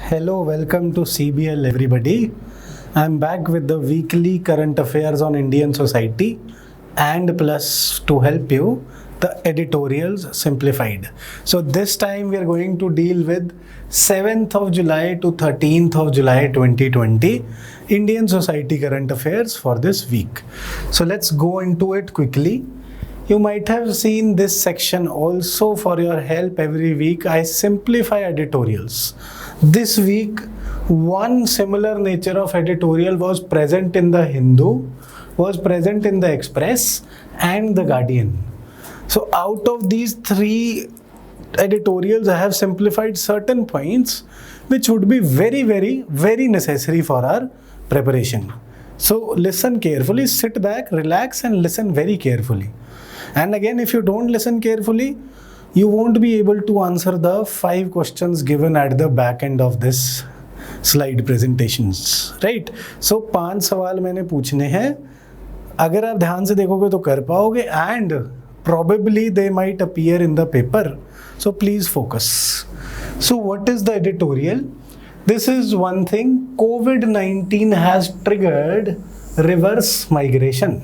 Hello, welcome to CBL everybody. I'm back with the weekly current affairs on Indian society and plus to help you the editorials simplified. So this time we are going to deal with 7th of July to 13th of July 2020 Indian society current affairs for this week. So let's go into it quickly. You might have seen this section also. For your help every week I simplify editorials. This week one similar nature of editorial was present in the Hindu, was present in the Express and the Guardian. So out of these three editorials I have simplified certain points which would be very necessary for our preparation. So listen carefully, sit back, relax and listen very carefully. And again, if you don't listen carefully, you won't be able to answer the 5 questions given at the back end of this slide presentations, right? So 5 सवाल मैंने पूछने हैं. अगर आप ध्यान से देखोगे तो कर पाओगे and probably they might appear in the paper. So please focus. So what is the editorial? This is one thing. COVID-19 has triggered reverse migration.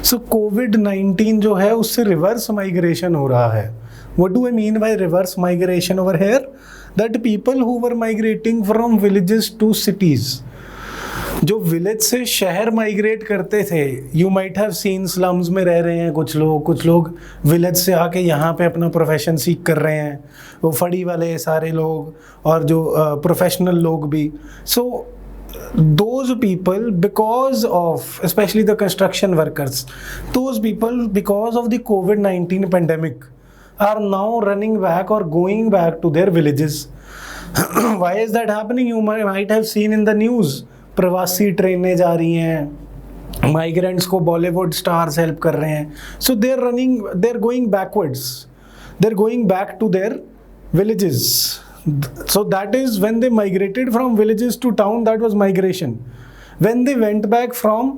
So COVID-19 जो है उससे reverse migration हो रहा है. What do I mean by reverse migration over here? That people who were migrating from villages to cities, जो village से शहर migrate करते थे, you might have seen slums में रह रहे हैं कुछ लोग विलेज से आके यहाँ पे अपना प्रोफेशन सीख कर रहे हैं, वो फड़ी वाले सारे लोग और जो प्रोफेशनल लोग भी. सो those people, because of especially the construction workers, those people because of the COVID-19 pandemic are now running back or going back to their villages. Why is that happening? You might have seen in the news, प्रवासी ट्रेनें जा रही हैं, migrants को Bollywood stars help कर रहे हैं. So they are going backwards, they are going back to their villages. So that is when they migrated from villages to town, that was migration. When they went back from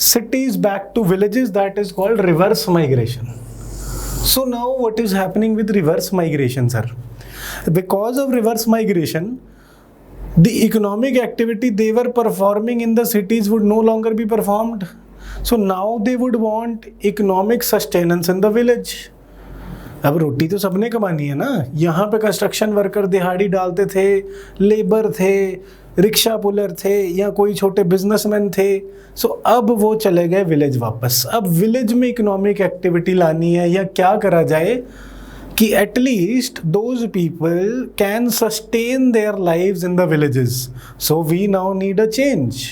cities back to villages, that is called reverse migration. So now what is happening with reverse migration, sir? Because of reverse migration, the economic activity they were performing in the cities would no longer be performed. So now they would want economic sustenance in the village. अब रोटी तो सबने कमानी है ना. यहाँ पे construction worker दिहाड़ी डालते थे, लेबर थे, रिक्शा पुलर थे या कोई छोटे बिजनेसमैन थे. सो अब वो चले गए विलेज वापस. अब विलेज में इकोनॉमिक एक्टिविटी लानी है या क्या करा जाए कि at least those people can sustain their lives in the villages. So we now need a change.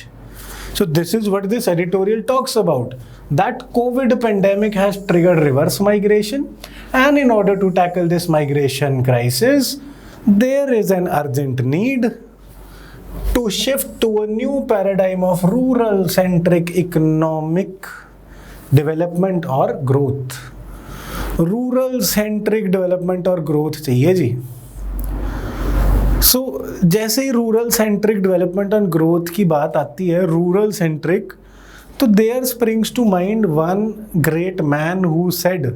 So this is what this editorial talks about, that COVID pandemic has triggered reverse migration, and in order to tackle this migration crisis, there is an urgent need to shift to a new paradigm of rural centric economic development or growth. Rural centric development और growth चाहिए जी. So जैसे ही rural centric development and growth की बात आती है, rural centric, तो there springs to mind one great man who said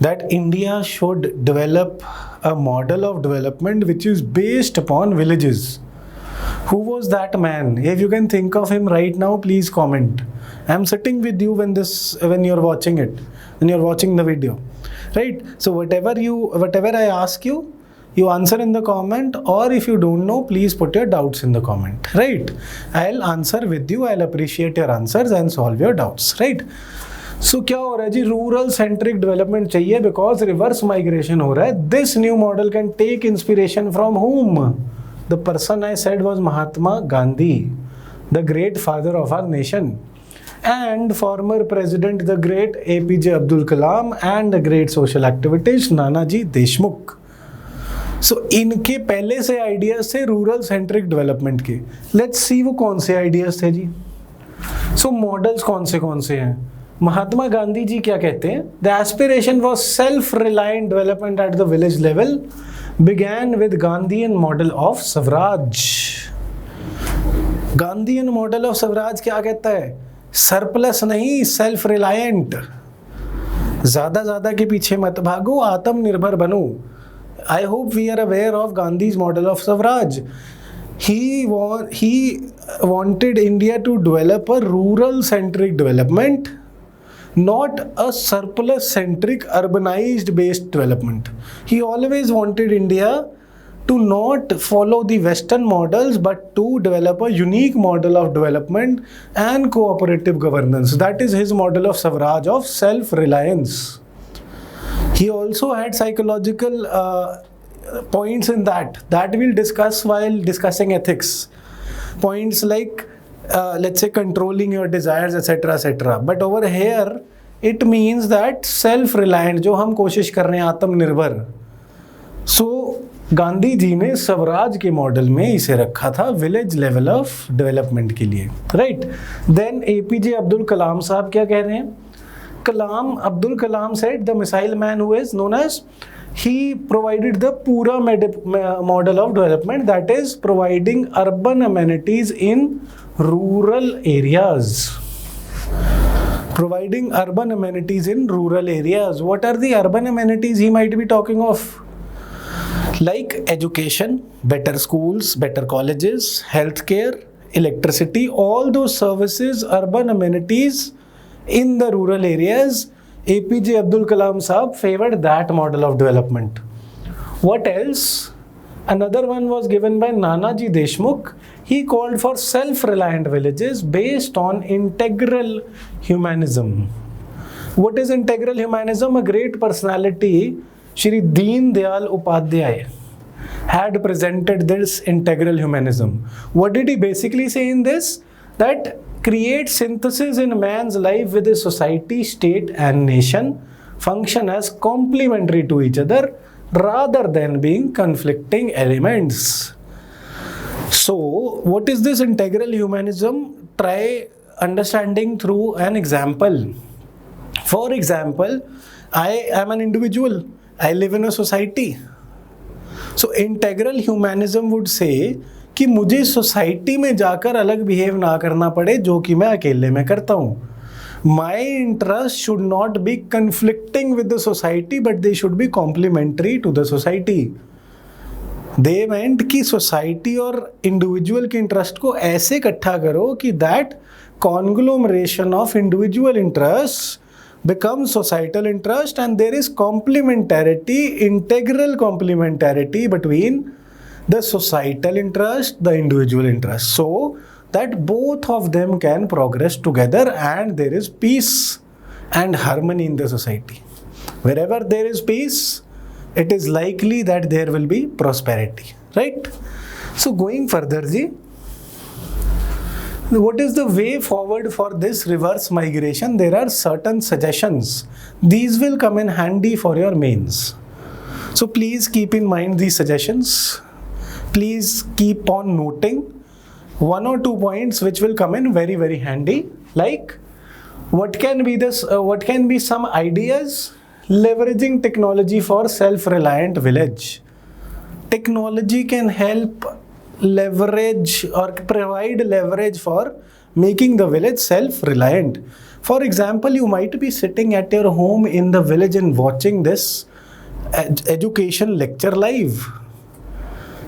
that India should develop a model of development which is based upon villages. Who was that man? If you can think of him right now, please comment. I am sitting with you when you're watching it, when you're watching the video, right? So whatever I ask you, you answer in the comment, or if you don't know, please put your doubts in the comment, right? I'll answer with you. I'll appreciate your answers and solve your doubts, right? So क्या हो रहा है जी? Rural centric development चाहिए because reverse migration हो रहा है. This new model can take inspiration from whom? The person I said was Mahatma Gandhi, the great father of our nation, and former president, the great APJ Abdul Kalam, and the great social activist Nanaji Deshmukh. सो इनके पहले से ideas थे rural centric development के. Let's see वो कौन से ideas थे जी. सो models कौन से हैं? महात्मा गांधी जी क्या कहते हैं? The aspiration was self reliant development at the village level began with Gandhian model of Swaraj. Gandhian model of Swaraj क्या कहता है? सरप्लस नहीं, सेल्फ रिलायंट. ज्यादा के पीछे मत भागो, आत्मनिर्भर बनो. I hope we are aware of Gandhi's model of Swaraj. He wanted India to develop a rural-centric development, not a surplus-centric, urbanized-based development. He always wanted India to not follow the Western models, but to develop a unique model of development and cooperative governance. That is his model of Swaraj, of self-reliance. He also had psychological points in that we'll discuss while discussing ethics. Points like, let's say, controlling your desires, etc., etc. But over here, it means that self-reliant, जो हम कोशिश कर रहे हैं आत्मनिर्भर. So Gandhi ji ने स्वराज के model में इसे रखा था विलेज लेवल ऑफ डेवलपमेंट के लिए, right. Then APJ Abdul Kalam साहब क्या कह रहे हैं? Abdul Kalam said the missile man who is known as, he provided the Pura model of development, that is providing urban amenities in rural areas. Providing urban amenities in rural areas. What are the urban amenities he might be talking of? Like education, better schools, better colleges, healthcare, electricity, all those services, urban amenities in the rural areas. APJ Abdul Kalam Sahab favored that model of development. What else? Another one was given by Nanaji Deshmukh. He called for self-reliant villages based on integral humanism. What is integral humanism? A great personality, Shri Deen Dayal Upadhyay, had presented this integral humanism. What did he basically say in this? That create synthesis in man's life with his society, state and nation function as complementary to each other rather than being conflicting elements. So, what is this integral humanism? Try understanding through an example. For example, I am an individual. I live in a society. So, integral humanism would say कि मुझे society में जाकर अलग behave ना करना पड़े जो कि मैं अकेले में करता हूँ. My interest should not be conflicting with the society, but they should be complementary to the society. They meant कि सोसाइटी और इंडिविजुअल के इंटरेस्ट को ऐसे इकट्ठा करो कि that conglomeration of individual interests becomes societal interest, and there is complementarity, integral complementarity between the societal interest, the individual interest, so that both of them can progress together and there is peace and harmony in the society. Wherever there is peace, it is likely that there will be prosperity, right? So going further, ji, what is the way forward for this reverse migration? There are certain suggestions. These will come in handy for your mains. So please keep in mind these suggestions. Please keep on noting one or two points which will come in very, very handy. Like, what can be some ideas? Leveraging technology for self-reliant village. Technology can help leverage or provide leverage for making the village self-reliant. For example, you might be sitting at your home in the village and watching this education lecture live.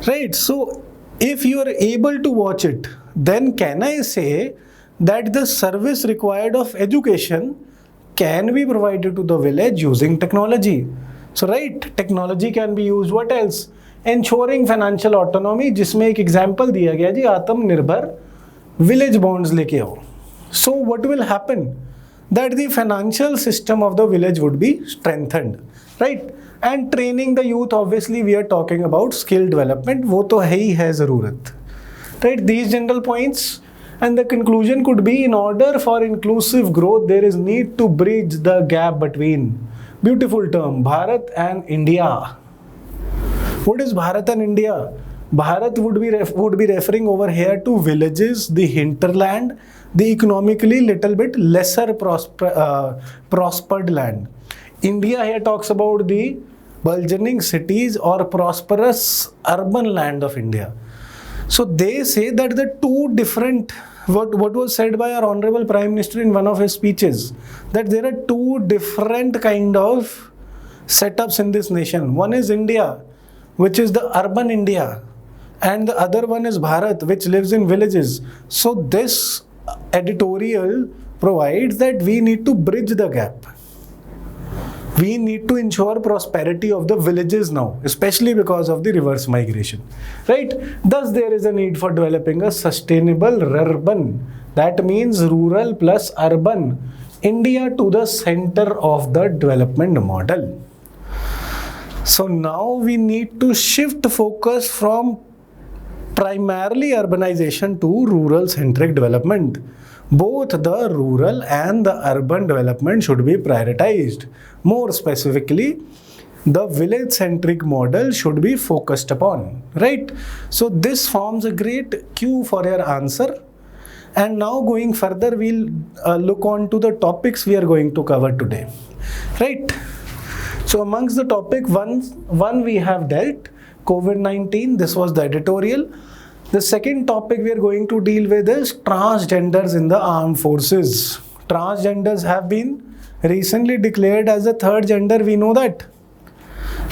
Right, so if you are able to watch it, then can I say that the service required of education can be provided to the village using technology? So right, technology can be used. What else? Ensuring financial autonomy, जिसमें एक example दिया गया जी, आत्मनिर्भर village bonds लेके आओ. So what will happen? That the financial system of the village would be strengthened, right? And training the youth, obviously we are talking about skill development, वो तो है ही है ज़रूरत, right? These general points, and the conclusion could be, in order for inclusive growth, there is need to bridge the gap between, beautiful term, Bharat and India. What is Bharat and India? Bharat would be referring over here to villages, the hinterland, the economically little bit lesser prospered land. India here talks about the burgeoning cities or prosperous urban land of India. So they say that the two different, what was said by our Honorable Prime Minister in one of his speeches, that there are two different kind of setups in this nation. One is India, which is the urban India, and the other one is Bharat, which lives in villages. So this editorial provides that we need to bridge the gap. We need to ensure prosperity of the villages now, especially because of the reverse migration, right? Thus, there is a need for developing a sustainable urban. That means rural plus urban India to the center of the development model. So now we need to shift focus from primarily urbanization to rural centric development. Both the rural and the urban development should be prioritized. More specifically, the village centric model should be focused upon, right? So this forms a great cue for your answer. And now going further, we'll look on to the topics we are going to cover today, right? So amongst the topic, one we have dealt, COVID-19, this was the editorial. The second topic we are going to deal with is transgenders in the armed forces. Transgenders have been recently declared as a third gender, we know that,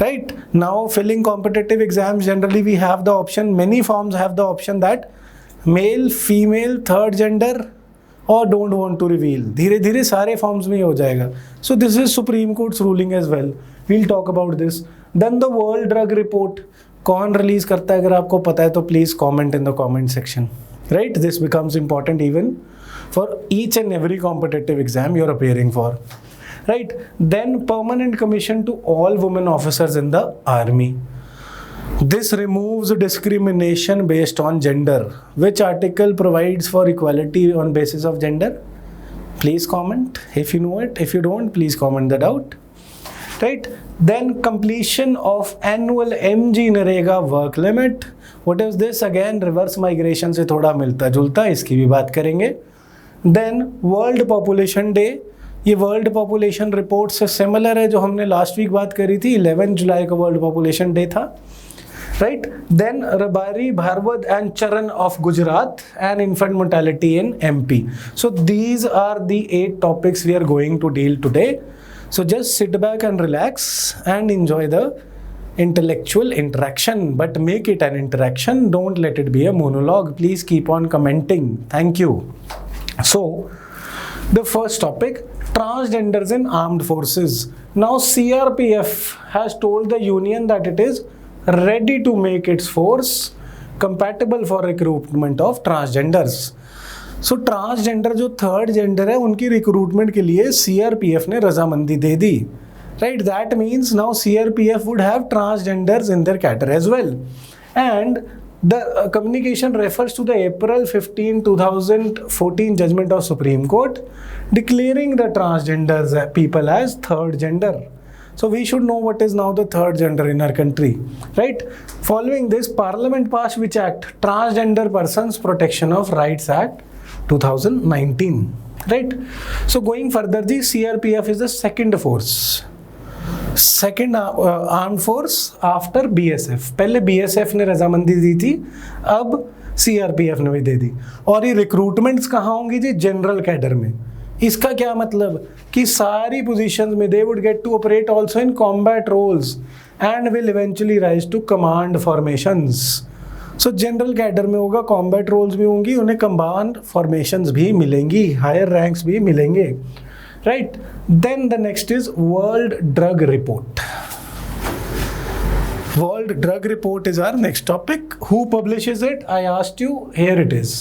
right? Now filling competitive exams, generally we have the option, many forms have the option that male, female, third gender, or don't want to reveal. धीरे धीरे सारे forms में हो जाएगा. So this is Supreme Court's ruling as well. We'll talk about this. Then the World Drug Report. कौन release करता है, अगर आपको पता है तो please comment in the comment section, right? This becomes important even for each and every competitive exam you are appearing for, right? Then permanent commission to all women officers in the army. This removes discrimination based on gender. Which article provides for equality on basis of gender? Please comment if you know it. If you don't, please comment that out. Right? Then completion of annual MG Narega work limit. What is this? Again, reverse migration से थोड़ा मिलता जुलता, इसकी भी बात करेंगे. Then World Population Day. ये world population report से सिमिलर है जो हमने लास्ट वीक बात करी थी. 11 जुलाई को वर्ल्ड पॉपुलेशन डे था, right? Then Rabari, Bharwad and Charan of Gujarat and infant mortality in MP. So these are the 8 topics we are going to deal today. So just sit back and relax and enjoy the intellectual interaction, but make it an interaction. Don't let it be a monologue. Please keep on commenting. Thank you. So the first topic, transgenders in armed forces. Now CRPF has told the union that it is ready to make its force compatible for recruitment of transgenders. So transgender जो third gender है उनकी recruitment के लिए CRPF ने रजामंदी दे दी, right? That means now CRPF would have transgenders in their cadre as well. And the communication refers to the April 15, 2014 judgment of Supreme Court declaring the transgenders people as third gender. So we should know what is now the third gender in our country, right? Following this, Parliament passed which act? Transgender Persons Protection of Rights Act 2019, right? So going further, the CRPF is the second force, second armed force after BSF. पहले BSF ने रजामंदी दी थी, अब CRPF ने भी दे दी. और ये recruitments कहाँ होंगी जी? जनरल कैडर में. इसका क्या मतलब कि सारी पोजीशंस में they would get to operate also in combat roles and will eventually rise to command formations. So general cadre में होगा, कॉम्बैट रोल्स भी होंगी, उन्हें कमांड फॉर्मेशंस भी मिलेंगी, हायर रैंक्स भी मिलेंगे, right? Then the next is World Drug Report. World Drug Report is our next topic. Who publishes it? I asked you. Here it is.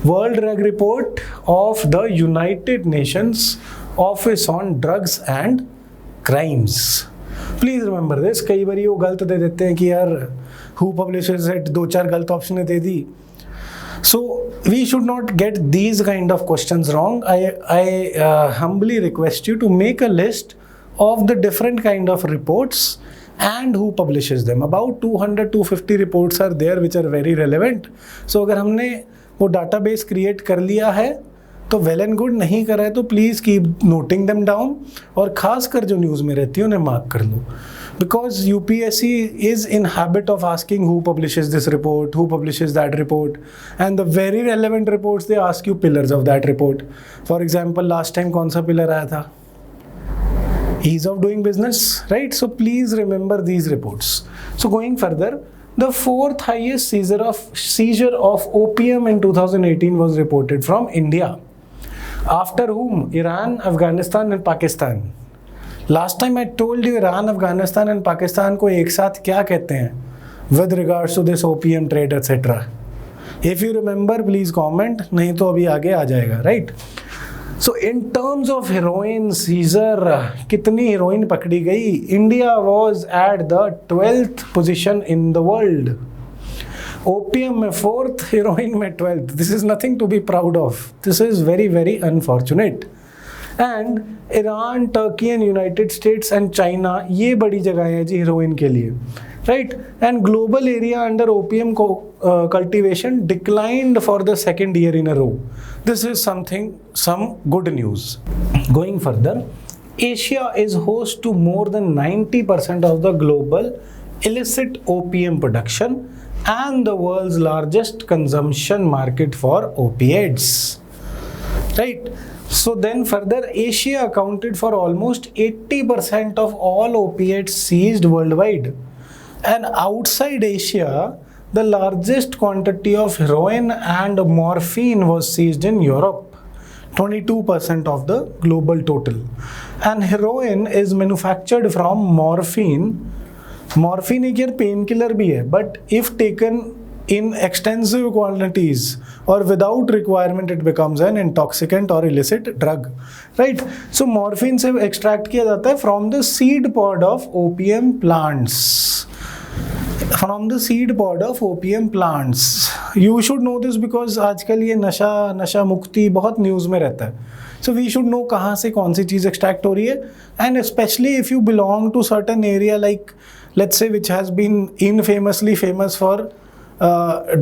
World Drug Report of the United Nations Office on Drugs and Crimes. Please remember this. कई बार वो गलत दे देते हैं कि यार who publishes it, 2-4 गलत option they the. So we should not get these kind of questions wrong. I humbly request you to make a list of the different kind of reports and who publishes them. About 200-250 reports are there which are very relevant. So अगर हमने वो database create कर लिया है तो well and good, नहीं करा है तो please keep noting them down, और खासकर जो न्यूज़ में रहती है उन्हें मार्क कर लो, because UPSC is in habit of asking who publishes this report, who publishes that report, and the very relevant reports they ask you pillars of that report. For example last time कौन सा pillar आया था? ease of doing business, right? So please remember these reports. So going further, the fourth highest seizure of opium in 2018 was reported from India. After whom? Iran, Afghanistan and Pakistan. Last time I told you Iran, Afghanistan and Pakistan को एक साथ क्या कहते हैं with regards to this opium trade etc. If you remember, please comment. नहीं तो अभी आगे आ जाएगा, right? So in terms of heroin seizure, कितनी heroin पकड़ी गई? India was at the 12th position in the world. Opium में 4th, heroin में 12th. This is nothing to be proud of. This is very, very unfortunate. And Iran, Turkey and United States and China, ये बड़ी जगह है जी heroin के लिए, right? And global area under opium cultivation declined for the second year in a row. This is some good news. Going further, Asia is host to more than 90% of the global illicit opium production and the world's largest consumption market for opiates, right? So then further, Asia accounted for almost 80% of all opiates seized worldwide. And outside Asia, the largest quantity of heroin and morphine was seized in Europe, 22% of the global total. And heroin is manufactured from morphine. Morphine एक यार painkiller भी है, but if taken in extensive quantities or without requirement, it becomes an intoxicant or illicit drug, right? So morphine से extract किया जाता है from the seed pod of opium plants. From the seed pod of opium plants. You should know this because आजकल ये नशा मुक्ति बहुत news में रहता है. So we should know कहाँ से कौन सी चीज़ extract हो रही है, and especially if you belong to certain area like let's say which has been infamously famous for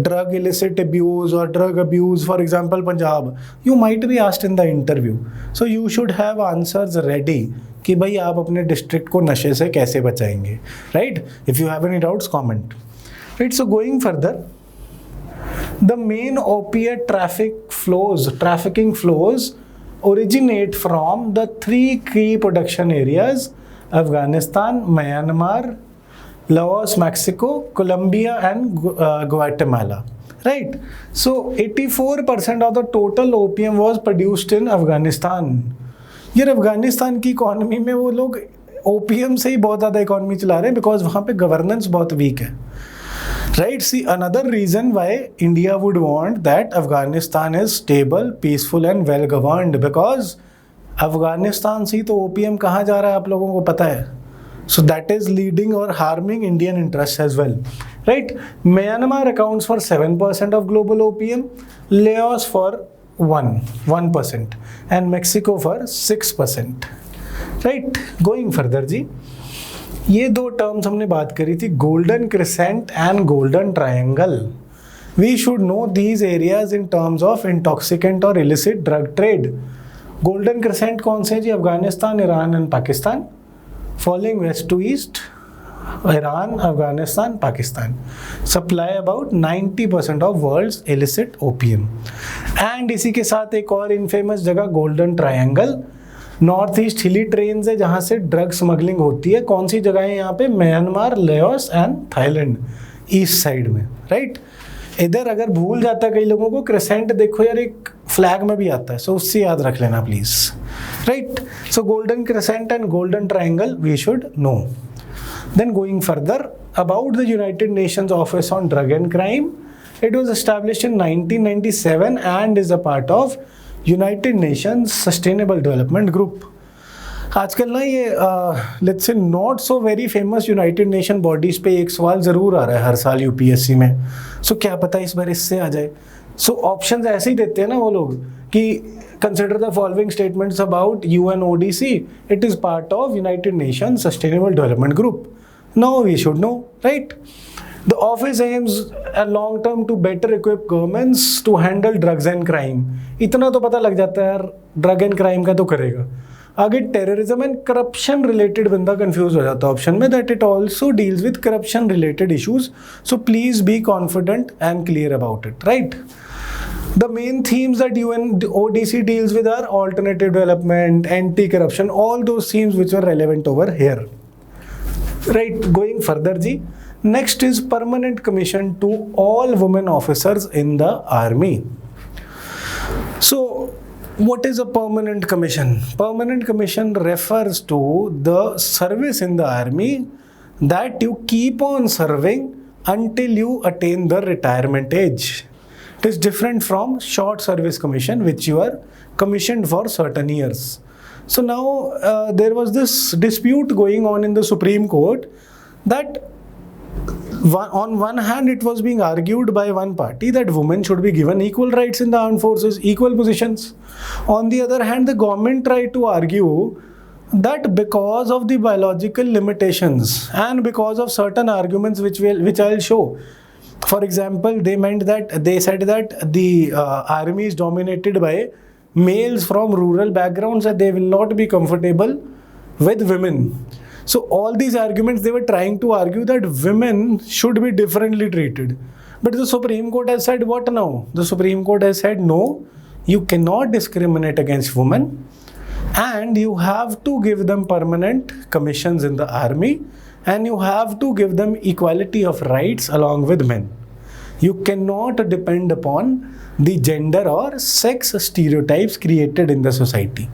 drug illicit abuse or drug abuse, for example Punjab, you might be asked in the interview. So you should have answers ready कि भाई आप अपने district को नशे से कैसे बचाएंगे, right? If you have any doubts, comment, right? So going further, the main opiate trafficking flows originate from the three key production areas: Afghanistan, Myanmar, Laos, Mexico, Colombia and Guatemala, right? So 84% of the total opium was produced in Afghanistan. यार अफगानिस्तान की economy में वो लोग OPM से ही बहुत ज़्यादा economy चला रहे हैं बिकॉज वहाँ पे गवर्नेंस बहुत वीक है, right? See another reason why India would want that Afghanistan is stable, peaceful and well governed, because Afghanistan से तो ओपीएम कहाँ जा रहा है आप लोगों को पता है. So that is leading or harming Indian interests as well, right? Myanmar accounts for 7% of global opium, Laos for 1%, and Mexico for 6%, right? Going further जी, ये दो terms हमने बात करी थी, golden crescent and golden triangle. We should know these areas in terms of intoxicant or illicit drug trade. Golden crescent कौन से जी? Afghanistan, Iran and Pakistan. Falling west to east, Iran, Afghanistan, Pakistan supply about 90% of world's illicit opium. And इसी के साथ एक और infamous जगह golden triangle, north east हिली ट्रेन्स है जहाँ से ड्रग स्मगलिंग होती है. कौन सी जगह है यहाँ पे? Myanmar, Laos and Thailand, east side में, राइट? इधर अगर भूल जाता है कई लोगों को, क्रेसेंट देखो यार एक फ्लैग में भी आता है, सो उससे याद रख लेना please, right? So Golden Crescent and Golden Triangle we should know. Then going further, about the United Nations Office on Drug and Crime, it was established in 1997 and is a part of United Nations Sustainable Development Group. आजकल ना ये let's say not so very famous United Nation bodies पे एक सवाल ज़रूर आ रहा है हर साल यूपीएससी में. सो क्या पता इस बार इससे आ जाए. सो ऑप्शंस ऐसे ही देते हैं ना वो लोग कि consider the following statements about UNODC, it is part of United Nation Sustainable Development Group. Now we should know, right? The office aims a long term to better equip governments to handle drugs and crime. इतना तो पता लग जाता है यार, drug and crime का तो करेगा. आगे टेररिज्म एंड करप्शन रिलेटेड बंदा कंफ्यूज हो जाता है ऑप्शन में, that it also deals with corruption related issues. So please be confident and clear about it, right? The main themes that UNODC deals with are alternative development, anti-corruption, all those themes which are relevant over here. Right, going further, ji. Next is permanent commission to all women officers in the army. So, what is a permanent commission? Permanent commission refers to the service in the army that you keep on serving until you attain the retirement age. It is different from short service commission, which you are commissioned for certain years. So now there was this dispute going on in the Supreme Court that on one hand it was being argued by one party that women should be given equal rights in the armed forces, equal positions. On the other hand, the government tried to argue that because of the biological limitations and because of certain arguments which I'll show. For example, they said that the army is dominated by males from rural backgrounds and they will not be comfortable with women. So all these arguments, they were trying to argue that women should be differently treated. But the Supreme Court has said what now? The Supreme Court has said no, you cannot discriminate against women and you have to give them permanent commissions in the army and you have to give them equality of rights along with men. You cannot depend upon the gender or sex stereotypes created in the society.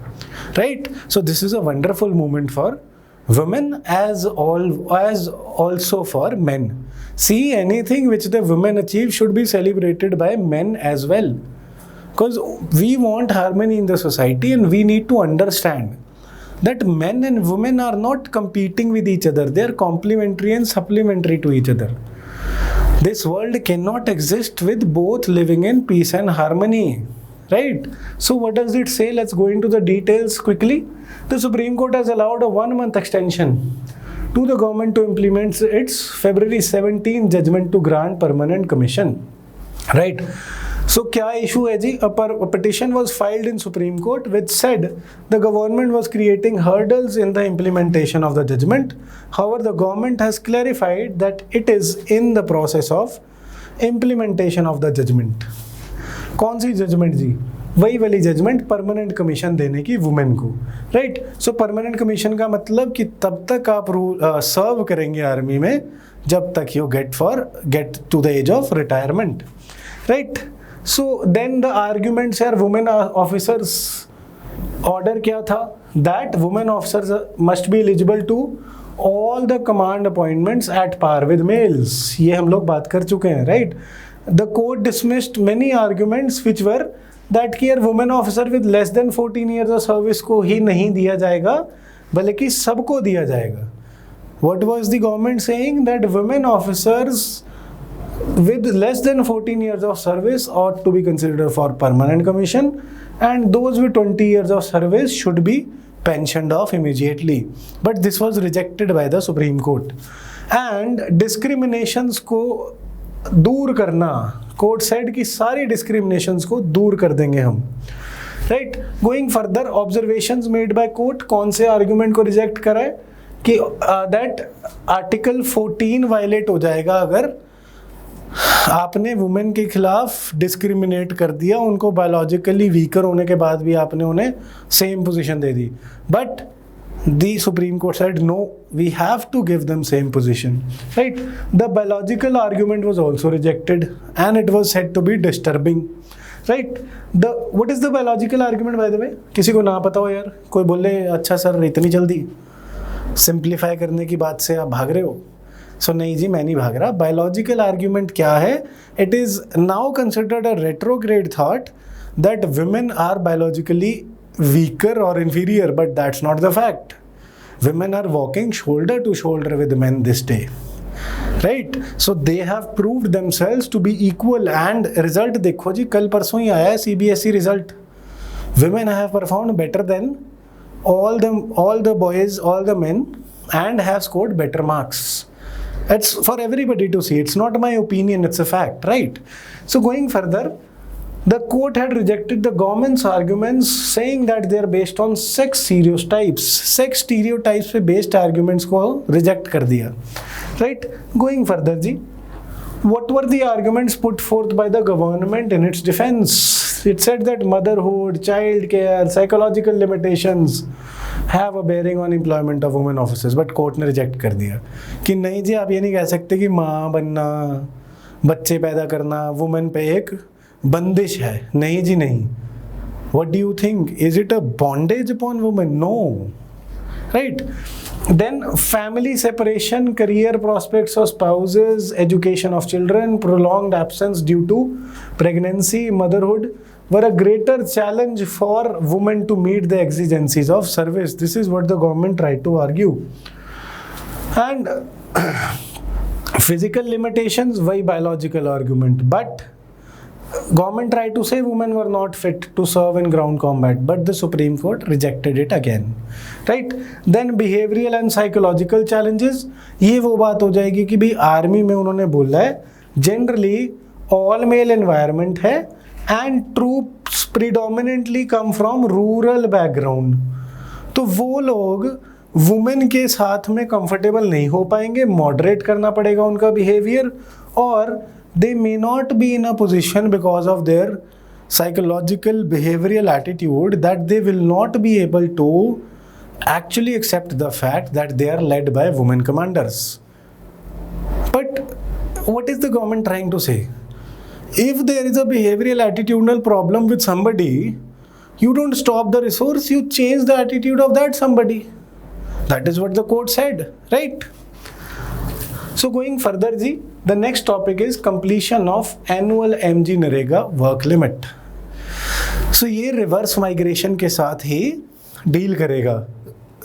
Right? So this is a wonderful movement for women as also for men. See, anything which the women achieve should be celebrated by men as well. Because we want harmony in the society and we need to understand that men and women are not competing with each other. They are complementary and supplementary to each other. This world cannot exist with both living in peace and harmony. Right? So what does it say? Let's go into the details quickly. The Supreme Court has allowed a 1-month extension to the government to implement its February 17 judgment to grant permanent commission. Right? So kya issue hai ji? A petition was filed in Supreme Court which said the government was creating hurdles in the implementation of the judgment. However, the government has clarified that it is in the process of implementation of the judgment. कौन सी judgement जी? वही वाली judgement permanent commission देने की women को. Right? सो permanent commission का मतलब कि तब तक आप सर्व करेंगे आर्मी में जब तक you get to the age of retirement. Right? So then the arguments are women officers. Order क्या था? That women officers must be eligible to all the command appointments at par with males. ये हम लोग बात कर चुके हैं. Right? The court dismissed many arguments which were that कि यार women officer with less than 14 years of service को ही नहीं दिया जाएगा बल्कि सबको दिया जाएगा. What was the government saying? That women officers with less than 14 years of service ought to be considered for permanent commission and those with 20 years of service should be pensioned off immediately. But this was rejected by the Supreme Court. And discriminations को दूर करना, court said कि सारी discriminations को दूर कर देंगे हम. Right? Going further, observations made by court. कौन से आर्गुमेंट को रिजेक्ट करा है? कि दैट आर्टिकल 14 वायलेट हो जाएगा अगर आपने वुमेन के खिलाफ डिस्क्रिमिनेट कर दिया, उनको बायोलॉजिकली वीकर होने के बाद भी आपने उन्हें same position they the. But the Supreme Court said no, we have to give them same position. Right? The biological argument was also rejected and it was said to be disturbing. Right? What is the biological argument by the way? किसी को ना पता हो यार, कोई बोले अच्छा sir इतनी जल्दी सिंप्लीफाई करने की बात से आप भाग रहे हो. सो नहीं जी, मैं नहीं भाग रहा. बायोलॉजिकल आर्ग्यूमेंट क्या है? It is now considered a retrograde thought that women are biologically weaker or inferior, but that's not the fact. Women are walking shoulder to shoulder with men this day. Right? So they have proved themselves to be equal and result देखो जी, कल परसों ही आया है CBSE result. Women have performed better than all the boys, all the men and have scored better marks. It's for everybody to see. It's not my opinion, it's a fact. Right? So going further, the court had rejected the government's arguments saying that they are based on sex stereotypes. Sex stereotypes पे based arguments को reject कर दिया. Right? Going further जी, What were the arguments put forth by the government in its defense? It said that motherhood, child care, psychological limitations have a bearing on employment of women officers. But court ने reject कर दिया कि नहीं जी, आप ये नहीं कह सकते कि माँ बनना, बच्चे पैदा करना वुमेन पे एक बंदिश है. नहीं जी नहीं. What do you think? Is it a bondage upon women? No. Right? Then family separation, career prospects of spouses, education of children, prolonged absence due to pregnancy, motherhood were a greater challenge for women to meet the exigencies of service. This is what the government tried to argue. And physical limitations, why biological argument? But government tried to say women were not fit to serve in ground combat, but the Supreme Court rejected it again. Right? Then behavioral and psychological challenges, ये वो बात हो जाएगी कि भाई army में उन्होंने बोला है generally all male environment है and troops predominantly come from rural background. तो वो लोग वुमेन के साथ में कंफर्टेबल नहीं हो पाएंगे, मॉडरेट करना पड़ेगा उनका बिहेवियर, और they may not be in a position because of their psychological behavioral attitude that they will not be able to actually accept the fact that they are led by women commanders. But what is the government trying to say? If there is a behavioral attitudinal problem with somebody, you don't stop the resource, you change the attitude of that somebody. That is what the court said, right? So going further जी, the next topic is completion of annual MG NREGA work limit. So ये reverse migration के साथ ही deal करेगा,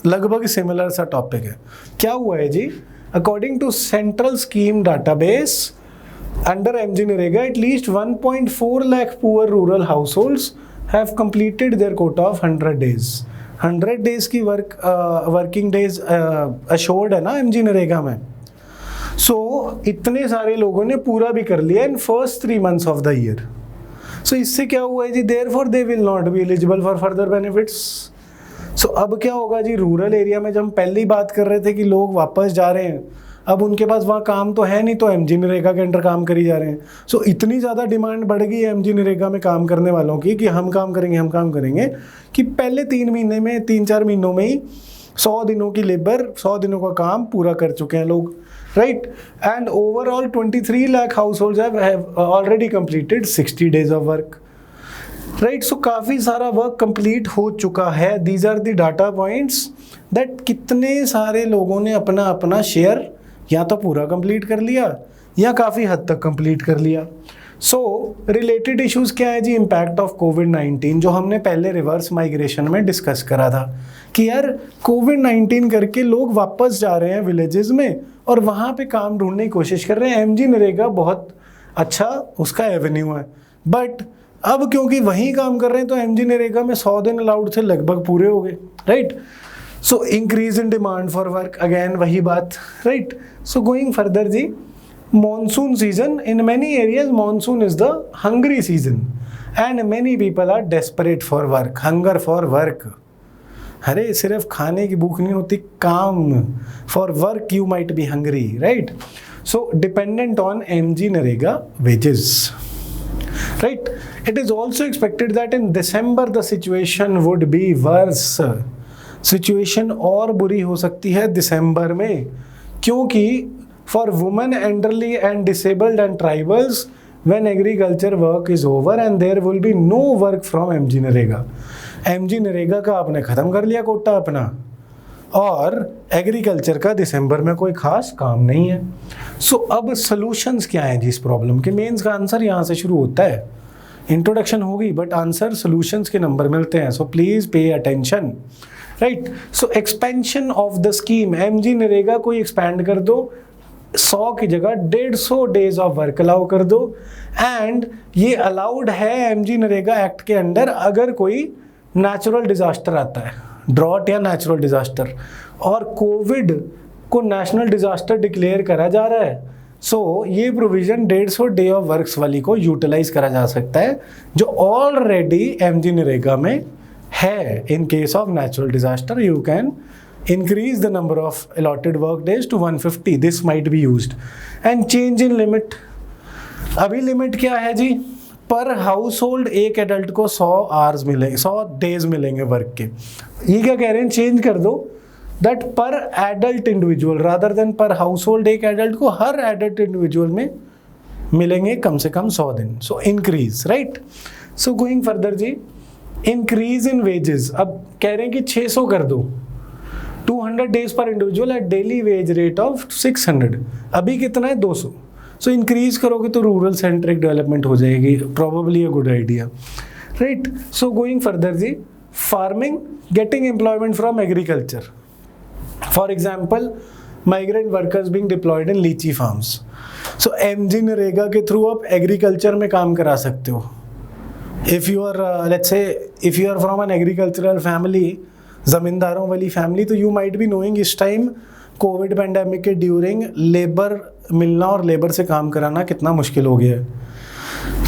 लगभग similar सा topic है. क्या हुआ है जी? According to central scheme database under MG NREGA at least 1.4 lakh poor rural households have completed their quota of 100 days. 100 days की वर्किंग डेज अशोर्ड है ना MG नरेगा में. सो इतने सारे लोगों ने पूरा भी कर लिया in first 3 months of the year. So इससे क्या हुआ है जी? Therefore they will not be eligible for further benefits. So अब क्या होगा जी? रूरल एरिया में जब हम पहले ही बात कर रहे थे कि लोग वापस जा रहे हैं, अब उनके पास वहाँ काम तो है नहीं, तो MG नरेगा के अंडर काम करी जा रहे हैं. सो इतनी ज़्यादा डिमांड बढ़ गई है MG नरेगा में काम करने वालों की कि हम काम करेंगे कि पहले 3 महीने में 3-4 महीनों में ही 100 दिनों की लेबर, 100 दिनों का काम पूरा कर चुके हैं लोग. Right, and overall 23 lakh households have already completed 60 days of work. Right, so काफ़ी सारा वर्क कंप्लीट हो चुका है. These are the data points that कितने सारे लोगों ने अपना अपना शेयर या तो पूरा कंप्लीट कर लिया या काफ़ी हद तक कंप्लीट कर लिया. सो रिलेटेड इश्यूज़ क्या है जी? इम्पैक्ट ऑफ कोविड-19, जो हमने पहले रिवर्स माइग्रेशन में डिस्कस करा था कि यार कोविड-19 करके लोग वापस जा रहे हैं विलेजेस में और वहाँ पे काम ढूंढने की कोशिश कर रहे हैं. MG नरेगा बहुत अच्छा उसका एवेन्यू है, बट अब क्योंकि वहीं काम कर रहे हैं तो MG नरेगा में 100 दिन अलाउड थे, लगभग पूरे हो गए. Right, so increase in demand for work, again वही बात. राइट, सो गोइंग फर्दर जी, monsoon season, in many areas monsoon is the hungry season and many people are desperate for work. Hunger for work, अरे सिर्फ खाने की भूख नहीं होती, काम. For work you might be hungry, right? So dependent on MG NREGA wages. Right, it is also expected that in December the situation would be worse. Situation और बुरी हो सकती है दिसंबर में, क्योंकि for women, elderly and disabled and tribals, when agriculture work is over and there will be no work from MG NREGA. MG NREGA का आपने ख़त्म कर लिया कोटा अपना, और एग्रीकल्चर का दिसंबर में कोई ख़ास काम नहीं है. सो अब सॉल्यूशंस क्या हैं जी इस प्रॉब्लम के? मेंस का आंसर यहाँ से शुरू होता है. इंट्रोडक्शन होगी बट आंसर सॉल्यूशंस के नंबर मिलते हैं. So please pay attention. Right, so expansion of the scheme, MG NREGA को एक्सपैंड कर दो, 100 की जगह 150 डेज ऑफ वर्क अलाउ कर दो. एंड ये अलाउड है MG नरेगा एक्ट के अंडर अगर कोई नेचुरल डिजास्टर आता है, ड्रॉट या नेचुरल डिजास्टर, और कोविड को नेशनल डिजास्टर डिक्लेयर करा जा रहा है. सो ये प्रोविजन 150 डे ऑफ वर्क्स वाली को यूटिलाइज करा जा सकता है, जो ऑलरेडी MG नरेगा में है. In case of natural disaster you can increase the number of allotted work days to 150. This might be used. And change in limit, अभी लिमिट क्या है जी, पर हाउस होल्ड एक एडल्ट को 100 आवर्स मिलेंगे, 100 डेज मिलेंगे वर्क के। ये क्या कह रहे हैं, चेंज कर दो दैट पर एडल्ट इंडिविजुअल रादर देन पर हाउस होल्ड, एक एडल्ट को हर एडल्ट इंडिविजुअल में मिलेंगे कम से कम 100 दिन। So increase, right. So going further जी, इंक्रीज इन वेजेस, अब कह रहे हैं कि 600 कर दो, 200 डेज पर individual eight daily wage rate of 600, अभी कितना है 200। सो इंक्रीज करोगे तो रूरल सेंट्रिक डेवलपमेंट हो जाएगी, probably a good idea, right. So going further ji, farming, getting employment from agriculture, for example migrant workers being deployed in litchi farms. So MG NREGA के through आप agriculture में काम करा सकते हो। If you are let's say if you are from an agricultural family, जमींदारों वाली family, तो यू माइट बी नोइंग इस टाइम कोविड पैंडेमिक के ड्यूरिंग लेबर मिलना और लेबर से काम कराना कितना मुश्किल हो गया है,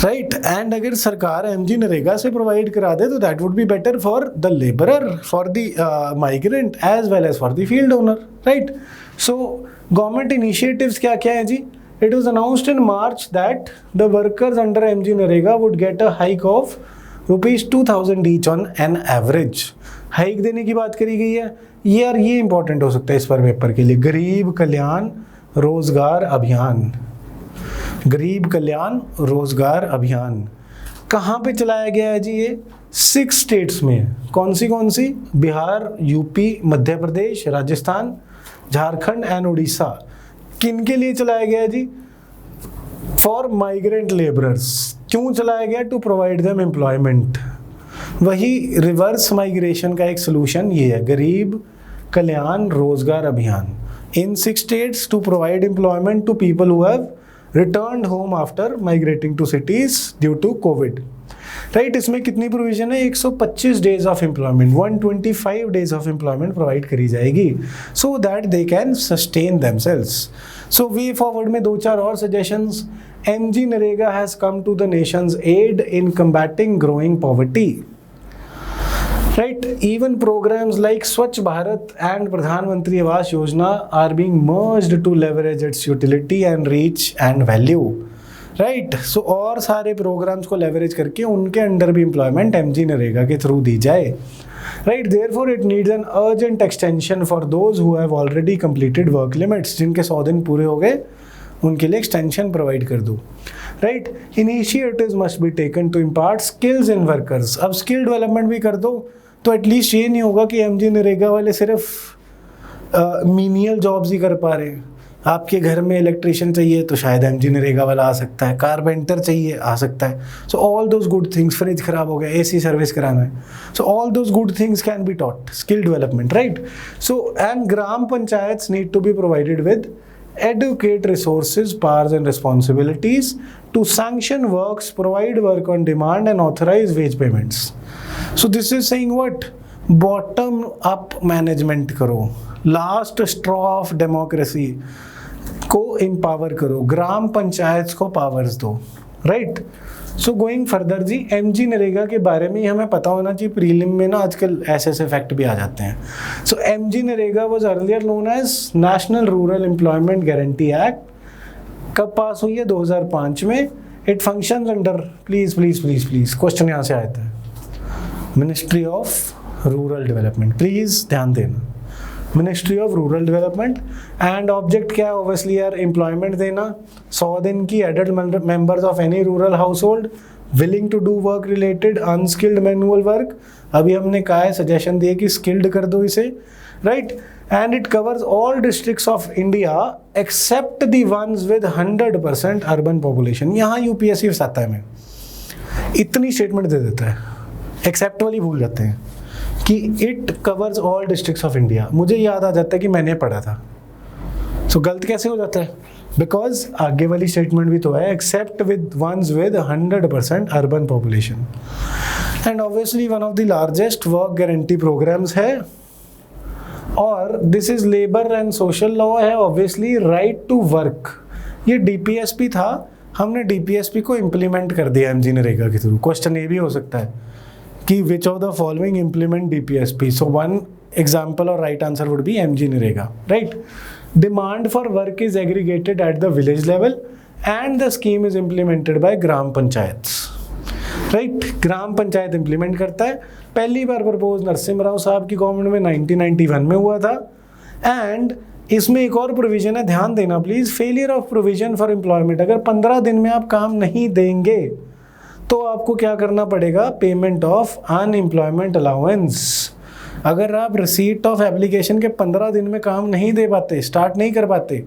राइट। एंड अगर सरकार एमजी नरेगा से प्रोवाइड करा दे तो that would be better for the labourer, for the migrant as well as for the field owner, right. So government initiatives क्या क्या है ji, it was announced in March that the workers under MG NREGA would get a hike of ₹2000 each on an average. Hike देने की बात करी गई है, ये इंपॉर्टेंट हो सकता है इस पर पेपर के लिए। गरीब कल्याण रोजगार अभियान, गरीब कल्याण रोजगार अभियान कहाँ पे चलाया गया है जी, ये 6 स्टेट्स में है। कौन सी? Bihar, UP, Madhya Pradesh, Rajasthan, Jharkhand and Orissa. किन के लिए चलाया गया है जी, फॉर माइग्रेंट लेबरर्स। क्यों चलाया गया, टू प्रोवाइड देम एम्प्लॉयमेंट। वही रिवर्स माइग्रेशन का एक सोल्यूशन ये है, गरीब कल्याण रोजगार अभियान इन 6 states to provide employment to people who have returned home after migrating to cities due to COVID, राइट। इसमें कितनी प्रोविजन है, 125 days of employment, 125 days of employment provide करी जाएगी so that they can sustain themselves. So way forward में 2-4 और suggestions. MG NREGA has come to the nation's aid in combating growing poverty, right. Even programs like Swachh Bharat and Pradhan Mantri Awas Yojana are being merged to leverage its utility and reach and value, right. So और सारे programs को leverage करके उनके under भी employment MG NREGA के through the जाए, right. Therefore it needs an urgent extension for those who have already completed work limits, जिनके 100 दिन पूरे हो गए उनके लिए extension provide कर दो, right. Initiatives must be taken to impart skills in workers। अब skill development भी कर दो तो एटलीस्ट ये नहीं होगा कि एमजी नरेगा वाले सिर्फ मीनियल जॉब्स ही कर पा रहे हैं। आपके घर में इलेक्ट्रिशियन चाहिए तो शायद एमजी नरेगा वाला आ सकता है, कारपेंटर चाहिए आ सकता है। So all those good things, fridge खराब हो गया, एसी सर्विस कराना है, so all those good things can be taught, skill development, right. So and gram panchayats need to be provided with adequate resources, powers and responsibilities to sanction works, provide work on demand and authorize wage payments. So this is saying what? Bottom up management करो, last straw of democracy को empower करो, ग्राम पंचायत को powers दो, right? So going further जी, MG NREGA के बारे में हमें पता होना चाहिए, प्रीलिम में ना आजकल ऐसे फैक्ट भी आ जाते हैं। So MG NREGA was earlier known as national rural employment guarantee act. कब पास हुई है, 2005 में। It functions under, please question यहाँ से आया था, ministry of rural development, please ध्यान देना, ministry of rural development. And object क्या है, ऑब्वियसली यार एम्प्लॉयमेंट देना, 100 दिन की adult members of any rural household willing to do work related unskilled manual work. अभी हमने कहा है, सजेशन दिए कि स्किल्ड कर दो इसे, right. And it covers all districts of India accept the ones with 100% urban population. यहाँ यूपीएससी फंसाता है, में इतनी स्टेटमेंट दे देता है, एक्सेप्ट वाली भूल जाते हैं कि it covers all districts of India. मुझे याद आ जाता है कि मैंने पढ़ा था, सो गलत कैसे हो जाता है, बिकॉज आगे वाली स्टेटमेंट भी तो है, except with once with 100% urban population. And obviously one of the largest work guarantee programmes है, और this is labour and social law है, ऑब्वियसली राइट टू वर्क। ये डीपीएसपी था, हमने डीपीएसपी को इम्प्लीमेंट कर दिया एमजी नरेगा के थ्रू। क्वेश्चन ये भी हो सकता है कि which of the following implement DPSP, so one example और right answer would be MG NREGA, right. Demand for work is aggregated at the village level and the scheme is implemented by gram panchayat, right. Gram panchayat implement करता है। पहली बार propose Narasimha Rao साहब की government में 1991 में हुआ था। एंड इसमें एक और प्रोविजन है, ध्यान देना please, failure of provision for employment. अगर 15 दिन में आप काम नहीं देंगे तो आपको क्या करना पड़ेगा, पेमेंट ऑफ अनएम्प्लॉयमेंट अलाउंस। अगर आप रिसीट ऑफ एप्लीकेशन के 15 दिन में काम नहीं दे पाते, स्टार्ट नहीं कर पाते,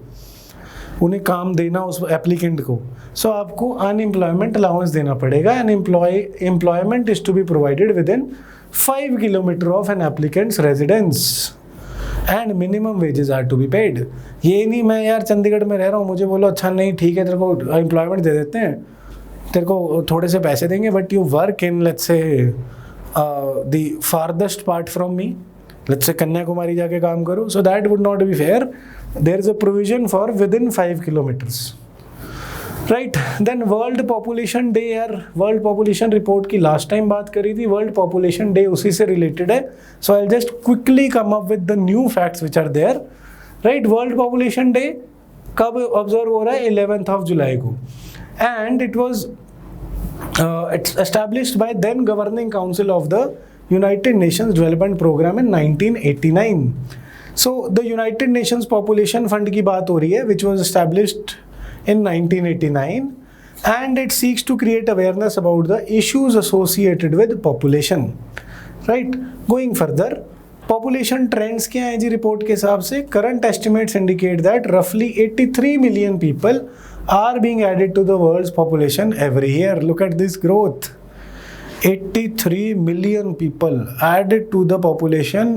उन्हें काम देना उस एप्लीकेंट को, सो आपको अनएम्प्लॉयमेंट अलाउंस देना पड़ेगा। And employment is to be provided within 5 kilometre of an applicant's residence and minimum wages are to be paid. ये नहीं मैं यार चंडीगढ़ में रह रहा हूँ, मुझे बोलो अच्छा नहीं ठीक है तेरे को एम्प्लॉयमेंट दे देते हैं, तेरे को थोड़े से पैसे देंगे, but you work in let's say the farthest part from me, let's say Kanyakumari जाके काम करो, so that would not be fair. There is a provision for within 5 kilometres, right. Then world population day, यार world population report की last time बात करी थी, world population day उसी से रिलेटेड है। So I just quickly come up with the new facts which are there, right. World population day कब observe हो रहा है, 11 जुलाई को। And it was established by then governing council of the United Nations Development Program in 1989. So the United Nations Population Fund की बात हो रही है, which was established in 1989, and it seeks to create awareness about the issues associated with population, right? Going further, population trends क्या हैं जी report के हिसाब से? Current estimates indicate that roughly 83 million people are being added to the world's population every year. Look at this growth. 83 million people added to the population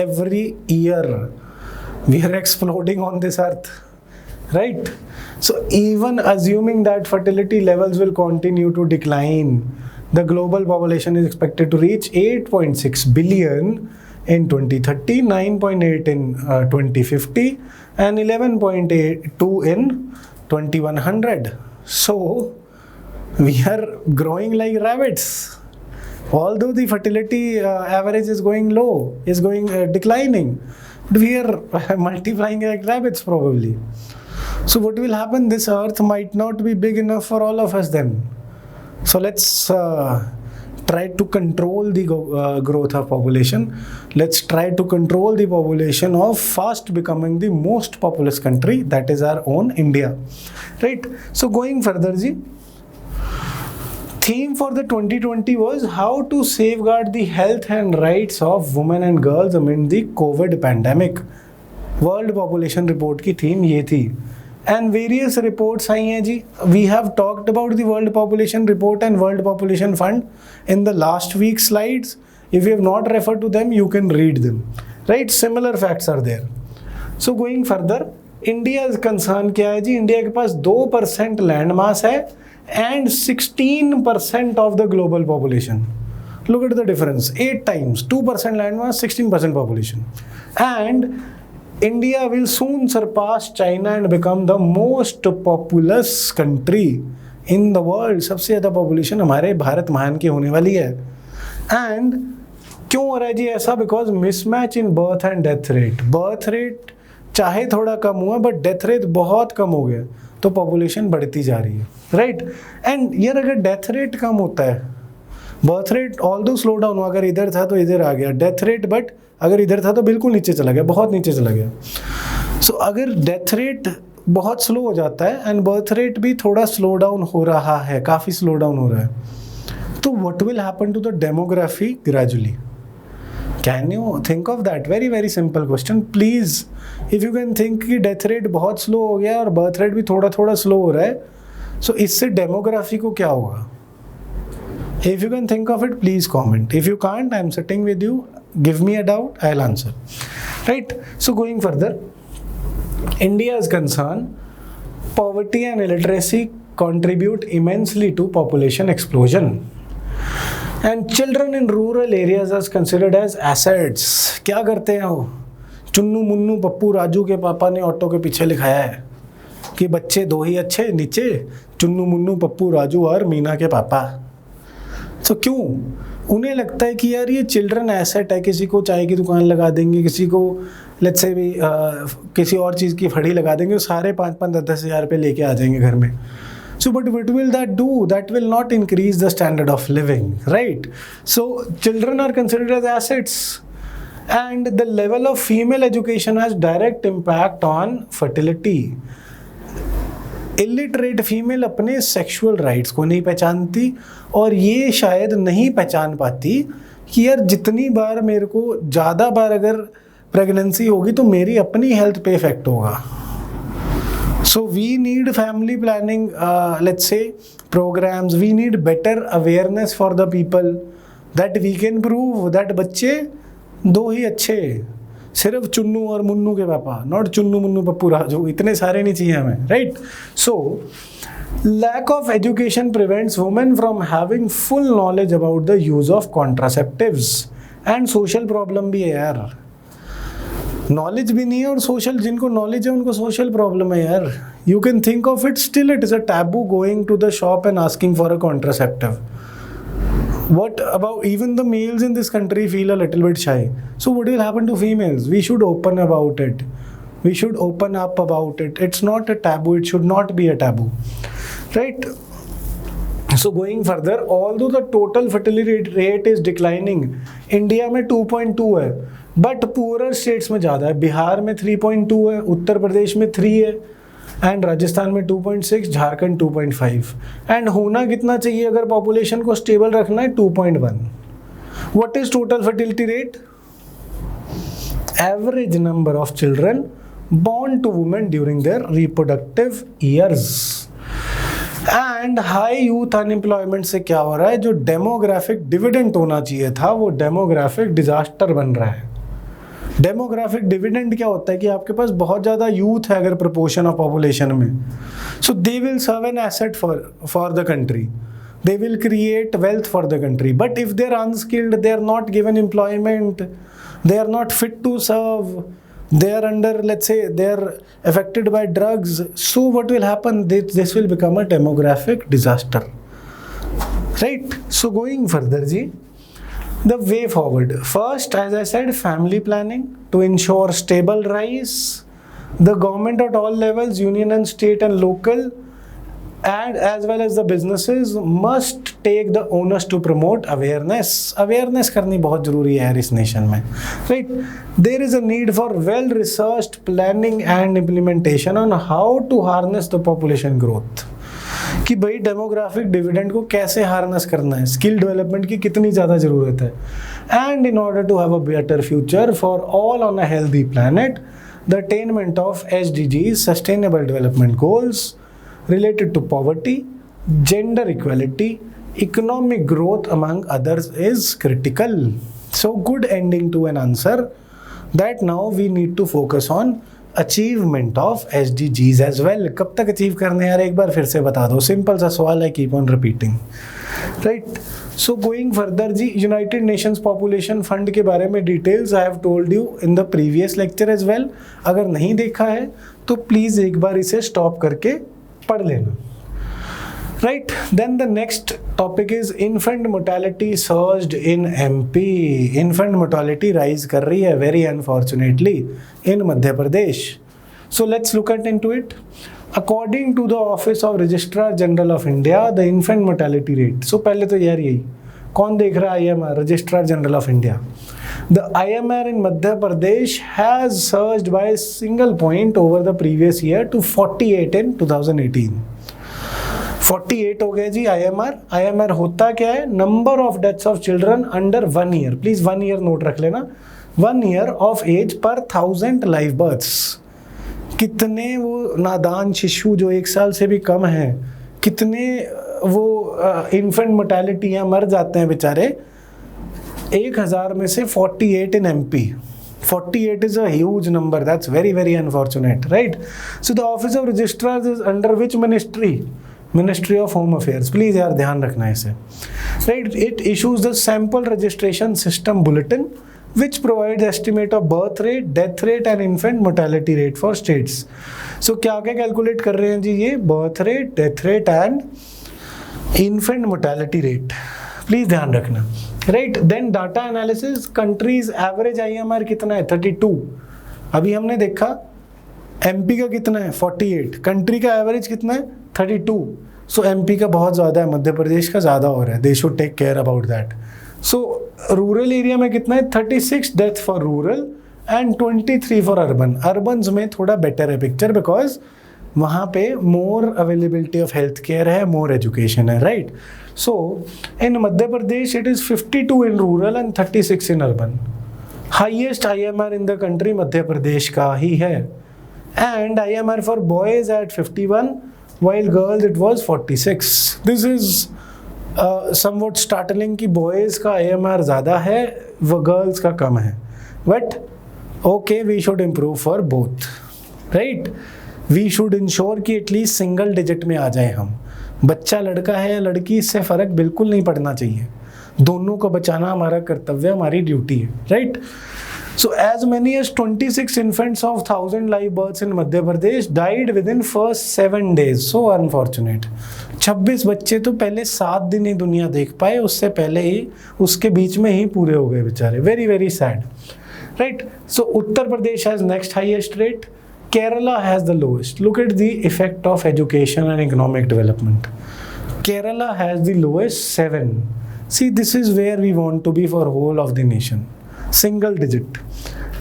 every year. We are exploding on this earth, right? So even assuming that fertility levels will continue to decline, the global population is expected to reach 8.6 billion in 2030, 9.8 in 2050, and 11.2 in 2100. So we are growing like rabbits. Although the fertility average is going low, is going declining, but we are multiplying like rabbits probably. So what will happen? This earth might not be big enough for all of us then. So let's try to control the growth of population. Let's try to control the population of fast becoming the most populous country, that is our own India, right? So going further ji, theme for the 2020 was how to safeguard the health and rights of women and girls amid the COVID pandemic. World Population Report की theme ये थी, and various reports आई हैं जी। We have talked about the World Population Report and World Population Fund in the last week's slides. If you have not referred to them, you can read them, right? Similar facts are there. So going further, India's concern क्या है जी? India के पास 2% land mass है and 16% of the global population. Look at the difference, 8 times, 2% land mass, 16% population. And India will soon surpass China and become the most populous country in the world. सबसे ज़्यादा population हमारे भारत महान की होने वाली है। And क्यों हो रहा है जी ऐसा? Because mismatch in birth and death rate. Birth rate चाहे थोड़ा कम हुआ, but death rate बहुत कम हो गया, तो population बढ़ती जा रही है, right? And यार अगर death rate कम होता है, birth rate although slow down हुआ, अगर इधर था तो इधर आ गया death rate, but अगर इधर था तो बिल्कुल नीचे चला गया, बहुत नीचे चला गया। सो अगर डेथ रेट बहुत स्लो हो जाता है एंड बर्थ रेट भी थोड़ा स्लो डाउन हो रहा है, काफ़ी स्लो डाउन हो रहा है, तो what will happen to the demography gradually? Can you think of that? Very very simple question please. If you can think कि डेथ रेट बहुत स्लो हो गया और बर्थ रेट भी थोड़ा थोड़ा स्लो हो रहा है, सो इससे डेमोग्राफी को क्या होगा? If you can think of it, please comment. If you can't, I am sitting with you. Give me a doubt, I'll answer. Right? So going further, India is concerned, poverty and illiteracy contribute immensely to population explosion. And children in rural areas are considered as assets. क्या करते हैं वो? चुन्नू मुन्नू पप्पू राजू के पापा ने auto के पीछे लिखाया है कि बच्चे दो ही अच्छे, नीचे चुन्नू मुन्नू पप्पू राजू और मीना के पापा। तो क्यों? उन्हें लगता है कि यार ये चिल्ड्रन एसेट है, किसी को चाय की दुकान लगा देंगे, किसी को लेट्स से भी किसी और चीज़ की फड़ी लगा देंगे, सारे 5-5, 10,000 रुपये लेके आ जाएंगे घर में. So, but what will that do? That will not increase the standard of living, right? So, children are considered as assets, and the level of female education has direct impact on fertility. Illiterate female अपने sexual rights को नहीं पहचानती, और ये शायद नहीं पहचान पाती कि यार जितनी बार मेरे को ज़्यादा बार अगर प्रेगनेंसी होगी तो मेरी अपनी हेल्थ पे इफेक्ट होगा. So we need family planning, let's say programs. We need better awareness for the people that we can prove that बच्चे दो ही अच्छे, सिर्फ चुन्नू और मुन्नू के पापा, नॉट चुन्नू मुन्नू पप्पू राजू, इतने सारे नहीं चाहिए हमें, right? So lack of education prevents women from having full knowledge about the use of contraceptives. And social problem भी है यार, नॉलेज भी नहीं है, और सोशल, जिनको नॉलेज है उनको सोशल प्रॉब्लम है यार. You can think of it, still it is a taboo going to the shop and asking for a contraceptive. What about even the males in this country feel a little bit shy. So what will happen to females? We should open about it. We should open up about it. It's not a taboo. It should not be a taboo, right? So going further, although the total fertility rate is declining, India में 2.2 है, but poorer states में ज़्यादा है. बिहार में 3.2 है, उत्तर प्रदेश में 3 है, and Rajasthan में 2.6, झारखंड 2.5. एंड होना कितना चाहिए अगर पॉपुलेशन को स्टेबल रखना है? 2.1. What is total fertility rate? Average number of children born to women during their reproductive years. And high youth unemployment से क्या हो रहा है? जो डेमोग्राफिक डिविडेंड होना चाहिए था वो डेमोग्राफिक डिजास्टर बन रहा है. डेमोग्राफिक डिविडेंड क्या होता है कि आपके पास बहुत ज़्यादा यूथ है अगर प्रोपोर्शन ऑफ पॉपुलेशन में, so they will serve an asset for the country, they will create wealth for the country. But if they are unskilled, they are not given employment, they are not fit to serve, they are under, let's say, they are affected by drugs, so what will happen? This will become a demographic disaster, right? So going further, ji, the way forward, first, as I said, family planning to ensure stable rise. The government at all levels, union and state and local, and as well as the businesses must take the onus to promote awareness. Awareness करनी बहुत जरूरी है इस nation में, right? There is a need for well researched planning and implementation on how to harness the population growth. कि भाई demographic dividend को कैसे हार्नेस करना है, स्किल डेवलपमेंट की कितनी ज़्यादा ज़रूरत है. And in order to have a better future for all on a healthy planet, the attainment of SDGs, sustainable development goals related to poverty, gender equality, economic growth among others is critical. So good ending to an answer that now we need to focus on achievement of SDGs as well. कब तक achieve करने यार, एक बार फिर से बता दो, simple सा सवाल है, keep on repeating, right? So going further ji, United Nations Population Fund के बारे में details I have told you in the previous lecture as well. अगर नहीं देखा है तो प्लीज़ एक बार इसे स्टॉप करके पढ़ लेना, right? Then the next topic is infant mortality surged in MP. Infant mortality rise कर रही है very unfortunately in Madhya Pradesh. So let's look at into it. According to the office of registrar general of India, the infant mortality rate. So पहले तो यार यही कौन देख रहा है? IMR, registrar general of India. The IMR in Madhya Pradesh has surged by a single point over the previous year to 48 in 2018. 48 हो गए जी IMR. IMR होता क्या है? Number of deaths of children under 1 year. Please 1 year note रख लेना. 1 year of age per 1000 live births. कितने वो नादान शिशु जो 1 साल से भी कम हैं, कितने वो इन्फेंट मोर्टेलिटी यहाँ मर जाते हैं बेचारे. 1000 में से 48 in MP. 48 is a huge number. That's very, very unfortunate, right? So the office of registrars is under which ministry? Ministry of Home Affairs. Please यार ध्यान रखना है इसे, right? It issues the sample registration system bulletin which provides estimate of birth rate, death rate and infant mortality rate for states. So क्या क्या calculate कर रहे हैं जी ये? birth rate, death rate and infant mortality rate. Please ध्यान रखना, right? Then data analysis. Countries average IMR कितना है? 32. अभी हमने देखा एमपी का कितना है 48, कंट्री का एवरेज कितना है 32. सो एमपी का बहुत ज़्यादा है, मध्य प्रदेश का ज़्यादा हो रहा है. They should take care about that. So rural area में कितना है 36 death for rural and 23 for urban. Urbans में थोड़ा बेटर है पिक्चर बिकॉज वहाँ पे more availability of health care है, मोर एजुकेशन है, right. So in Madhya Pradesh it is 52 in rural and 36 in urban. Highest IMR in the country Madhya Pradesh का ही है. And IMR for boys eight 51 while girls it was 46. This is somewhat startling कि boys का IMR ज़्यादा है वो girls का कम है. But okay, we should improve for both, right? We should ensure कि एटलीस्ट सिंगल डिजिट में आ जाए हम. बच्चा लड़का है या लड़की इससे फ़र्क बिल्कुल नहीं पड़ना चाहिए. दोनों को बचाना हमारा कर्तव्य, हमारी ड्यूटी है, right. So as many as 26 infants of 1,000 live births in Madhya Pradesh died within first 7 days. So unfortunate. 26 बच्चे तो पहले 7 दिन ही दुनिया देख पाए, उससे पहले ही उसके बीच में ही पूरे हो गए बेचारे. Very very sad, right. So Uttar Pradesh has next highest rate. Kerala has the lowest. Look at the effect of education and economic development. Kerala has the lowest 7. See, this is where we want to be for whole of the nation. Single digit,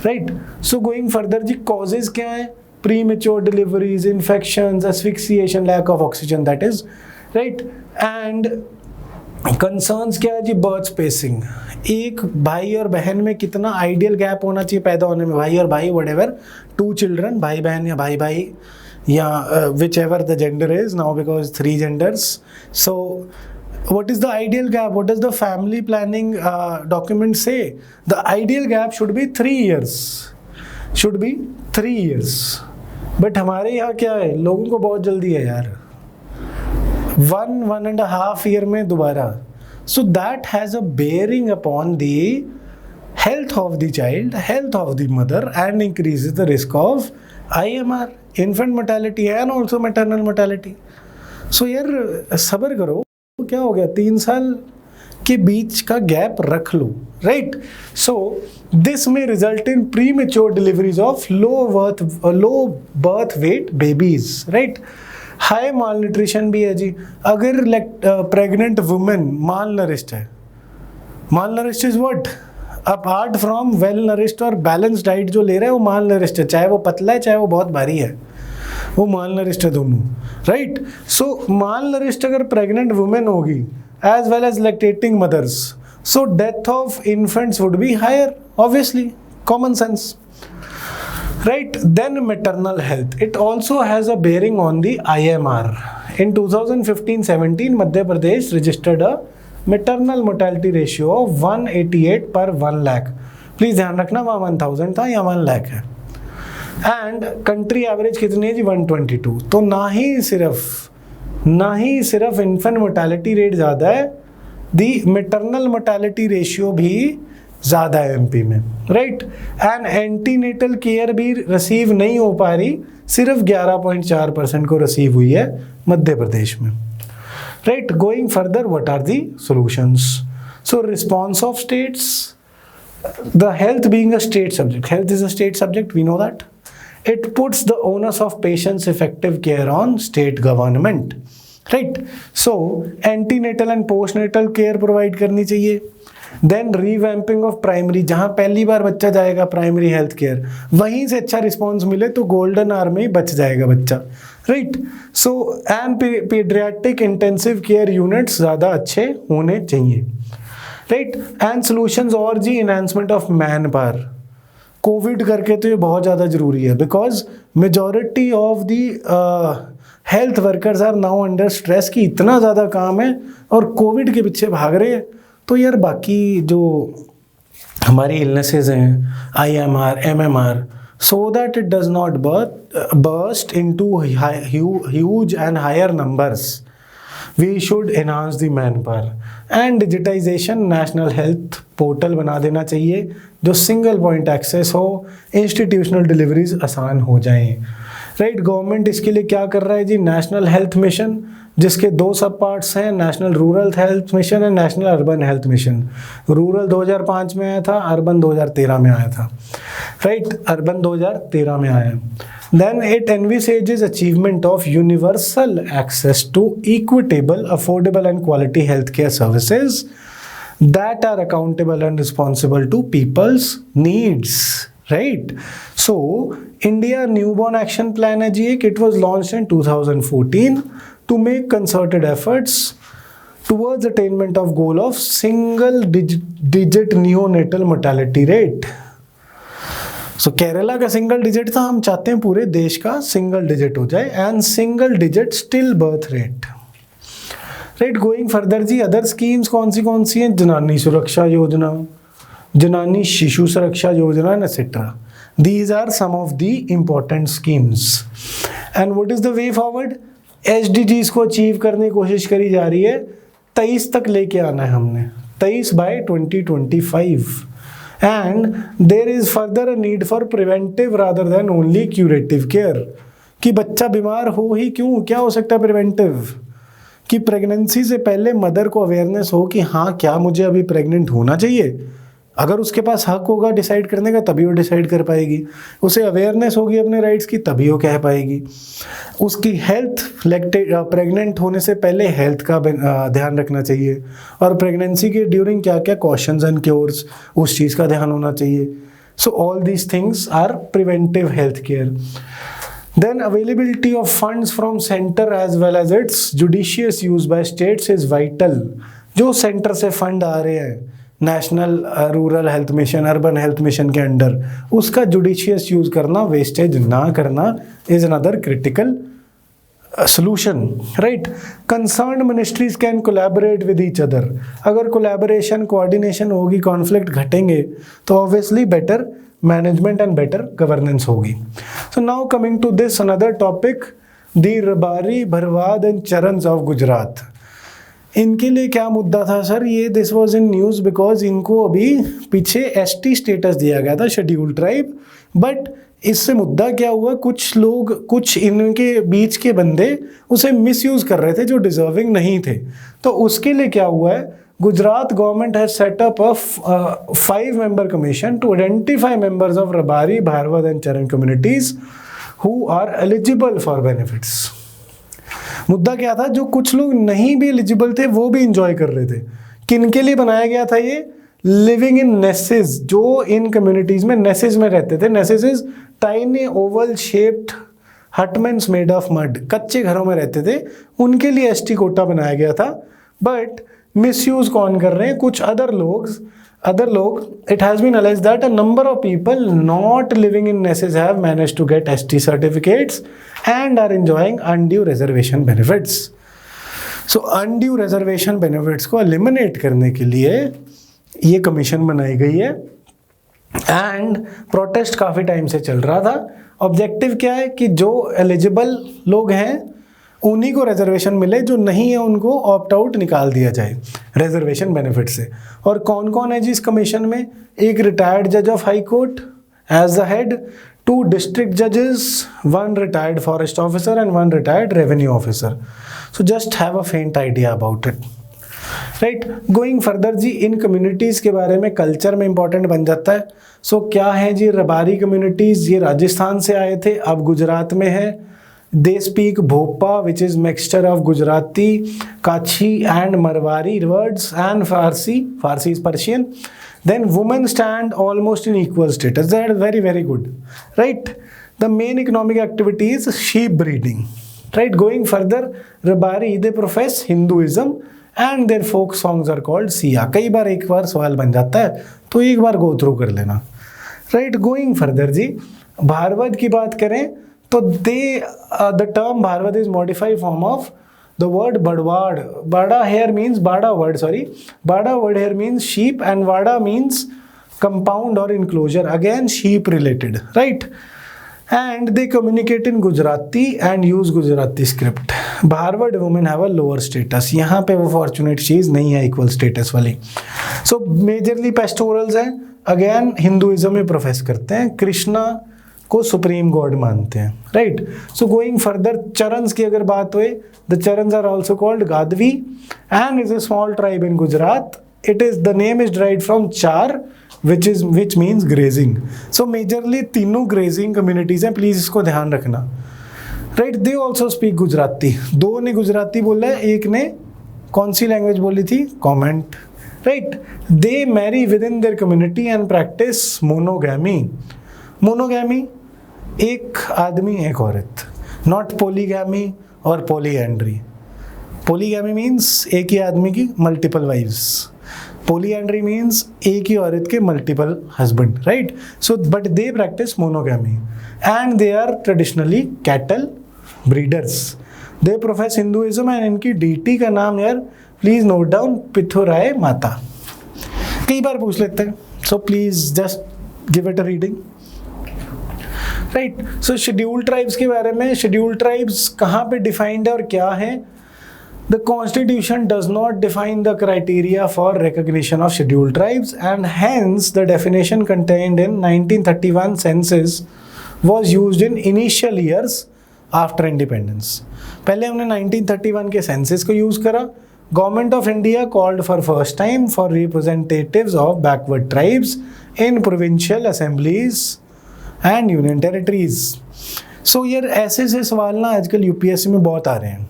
right? So going further, the causes क्या है? Premature deliveries, infections, asphyxiation, lack of oxygen, that is, right? And concerns क्या है जी? Birth spacing. एक भाई और बहन में कितना आइडियल गैप होना चाहिए पैदा होने में? भाई और भाई, व्हाटएवर, 2 चिल्ड्रन, भाई बहन या भाई भाई या which ever the gender is now because 3 genders. So what is the ideal gap? What does the family planning document say? The ideal gap should be 3 years. Should be 3 years. But हमारे यहाँ क्या है, लोगों को बहुत जल्दी है यार, 1.5 year में दोबारा. So that has a bearing upon the health of the child, health of the mother, and increases the risk of IMR, infant mortality and also maternal mortality. So यार सब्र करो, क्या हो गया, 3 साल के बीच का गैप रख लो, राइट. सो दिस में result in premature deliveries of low birth weight babies, right. High malnutrition भी है जी. अगर प्रेग्नेंट वुमेन माल नरिश्ड है, malnourished is what? Apart from well nourished और बैलेंस डाइट जो ले रहा है वो माल नरिश्ड है. चाहे वो पतला है चाहे वो बहुत भारी है, वो माल नरिश्ड है दोनों, राइट. सो माल नरिश्ड अगर प्रेग्नेंट वुमेन होगी as well as lactating mothers, so death of infants would be higher, obviously, common sense, right. Then maternal health, it also has a bearing on the IMR. In 2015-17 Madhya Pradesh registered a maternal mortality ratio of 188 per 1 lakh. Please ध्यान रखना वहाँ 1000 था या 1 लाख है. And country average कितनी है जी? 122. तो ना ही सिर्फ इन्फेंट मोर्टेलिटी रेट ज़्यादा है, दी मेटरनल मोर्टेलिटी रेशियो भी ज़्यादा है एमपी में, राइट. एंड एंटीनेटल केयर भी रिसीव नहीं हो पा रही, सिर्फ 11.4% को रिसीव हुई है मध्य प्रदेश में, right. Going further, what are the solutions? So response of states, the health being a state subject, health is a state subject, we know that. It puts the onus of patients' effective care on state government, right? So antenatal and postnatal care provide करनी चाहिए. Then revamping of primary, जहाँ पहली बार बच्चा जाएगा primary health care, वहीं से अच्छा response मिले तो गोल्डन आवर में ही बच जाएगा बच्चा, right. So and pediatric intensive care units ज़्यादा अच्छे होने चाहिए, राइट. एंड सोल्यूशंस और जी, enhancement of manpower. Covid करके तो ये बहुत ज़्यादा ज़रूरी है because majority of the health workers are now under stress कि इतना ज़्यादा काम है और कोविड के पीछे भाग रहे हैं. तो यार बाकी जो हमारी इलनेसेस हैं, IMR, MMR, so that it does not burst into huge and higher numbers, we should enhance the manpower. And digitisation, national health portal बना देना चाहिए जो सिंगल पॉइंट एक्सेस हो, इंस्टीट्यूशनल डिलीवरीज आसान हो जाएं, राइट। गवर्नमेंट इसके लिए क्या कर रहा है जी, नेशनल हेल्थ मिशन, जिसके दो सब पार्ट्स हैं, national rural health mission and national urban health mission. Rural 2005 में आया था, अर्बन 2013 में आया था, राइट, अर्बन 2013 में आया। Then it envisages achievement of universal access to equitable, affordable and quality healthcare services that are accountable and responsible to people's needs, right? So India Newborn Action Plan है जी एक, it was launched in 2014 to make concerted efforts towards attainment of goal of single digit neonatal mortality rate. सो केरला का single digit था, हम चाहते हैं पूरे देश का सिंगल डिजिट हो जाए, and single digit still birth rate, right. Going further जी, अदर स्कीम्स कौन सी हैं, जनानी सुरक्षा योजना, जनानी Shishu Suraksha Yojana and etcetera. These are some of the important schemes. And what is the way forward, SDGs को अचीव करने की कोशिश करी जा रही है, 23 तक लेके आना है हमने, 23 bye 2025। And there is further a need for preventive rather than only curative care, कि बच्चा बीमार हो ही क्यों, क्या हो सकता है प्रिवेंटिव, कि प्रेगनेंसी से पहले मदर को अवेयरनेस हो कि हाँ क्या मुझे अभी प्रेग्नेंट होना चाहिए। अगर उसके पास हक होगा डिसाइड करने का तभी वो डिसाइड कर पाएगी, उसे अवेयरनेस होगी अपने राइट्स की तभी वो कह पाएगी। उसकी हेल्थ प्रेग्नेंट होने से पहले हेल्थ का ध्यान रखना चाहिए, और प्रेगनेंसी के ड्यूरिंग क्या क्या कॉशंस एंड क्योर्स उस चीज़ का ध्यान होना चाहिए। So all these things are preventive health care. Then availability of funds from center as well as its judicious use by states is vital। जो सेंटर से फंड आ रहे हैं national rural health mission, urban health mission के under, उसका judicious use करना, wastage ना करना is another critical solution, right? Concerned ministries can collaborate with each other। अगर collaboration, coordination होगी, conflict घटेंगे तो obviously better management and better governance होगी। So now coming to this another topic, the Rabari, Bharwad and Charans of Gujarat। इनके लिए क्या मुद्दा था sir, ये this was in news because इनको अभी पीछे एसटी स्टेटस दिया गया था, शेड्यूल्ड ट्राइब, बट इससे मुद्दा क्या हुआ, कुछ लोग, कुछ इनके बीच के बंदे उसे मिसयूज कर रहे थे जो डिजर्विंग नहीं थे। तो उसके लिए क्या हुआ है, Gujarat government has set up a 5-member commission to identify members of Rabari, Bharwad and Charan communities who are eligible for benefits. मुद्दा क्या था, जो कुछ लोग नहीं भी एलिजिबल थे वो भी इंजॉय कर रहे थे। किनके लिए बनाया गया था ये, लिविंग इन नेसेस, जो इन कम्युनिटीज में नेसेस में रहते थे। नेसेस is tiny oval shaped hutments made of mud, कच्चे घरों में रहते थे, उनके लिए एसटी कोटा बनाया गया था। बट मिसयूज कौन कर रहे हैं, कुछ अदर लोग। It has been alleged that a number of people not living in nesses have managed to get ST certificates and are enjoying undue reservation benefits। So undue reservation benefits को eliminate करने के लिए ये commission बनाई गई है, and protest काफ़ी time से चल रहा था। ऑब्जेक्टिव क्या है कि जो एलिजिबल लोग हैं उन्हीं को रिजर्वेशन मिले, जो नहीं है उनको ऑप्ट आउट निकाल दिया जाए रिजर्वेशन बेनिफिट से। और कौन कौन है जी इस कमीशन में, एक रिटायर्ड जज of high court as the head, 2 district जजेस, 1 retired forest officer and 1 retired revenue officer. So just have a faint idea about it, right. Going further जी, इन कम्युनिटीज़ के बारे में कल्चर में इंपॉर्टेंट बन जाता है। सो क्या है जी, रबारी कम्युनिटीज़, ये राजस्थान से आए थे, अब गुजरात में है। They speak Bhopa, which is mixture of Gujarati, Kachi and Marwari words, and Farsi. Farsi is Persian. Then women stand almost in equal status. That is very, very good, right? The main economic activity is sheep breeding, right? Going further, Rabari, they profess Hinduism and their folk songs are called Siya। कई बार एक बार सवाल बन जाता है तो एक बार go through कर लेना, right? Going further जी, भारवद की बात करें तो the term Bharwad is modified form of the word Badwad। Bada here means Bada word here means sheep, and Vada means compound or enclosure, again sheep related, right? And they communicate in Gujarati and use Gujarati script। Bharwad women have a lower status, यहाँ पे वो fortunate चीज़ नहीं है equal status वाली। So majorly pastorals हैं, again Hinduism में profess करते हैं। कृष्णा को सुप्रीम गॉड मानते हैं, right. So going further, Charans की अगर बात हुए, the Charans are also called Gadhvi and is a small tribe in Gujarat. It is, the name is derived from char which means grazing. So majorly तीनों grazing communities हैं, प्लीज इसको ध्यान रखना, right. They also speak Gujarati. दो ने गुजराती बोला है, एक ने कौन सी लैंग्वेज बोली थी, comment, right. They marry within their community and practise monogamy. Monogamy एक आदमी एक औरत, नॉट पोलीगैमी और पोलीएंड्री. पोलीगैमी मीन्स एक ही आदमी की मल्टीपल वाइफ्स. Polyandry means एक ही औरत के multiple husband, right? So, but they practice monogamy, and they are traditionally cattle breeders. They profess Hinduism, and इनकी deity का नाम यार please note down पिथुराय माता. कई बार पूछ लेते हैं, so please just give it a reading. Right? So scheduled tribes के बारे में, scheduled tribes कहाँ पे defined है और क्या है? The Constitution does not define the criteria for recognition of scheduled tribes, and hence the definition contained in 1931 census was used in initial years after independence. पहले हमने 1931 के census को use करा. Government of India called for first time for representatives of backward tribes in provincial assemblies and union territories. So यार ऐसे से सवाल ना आजकल UPSC में बहुत आ रहे हैं.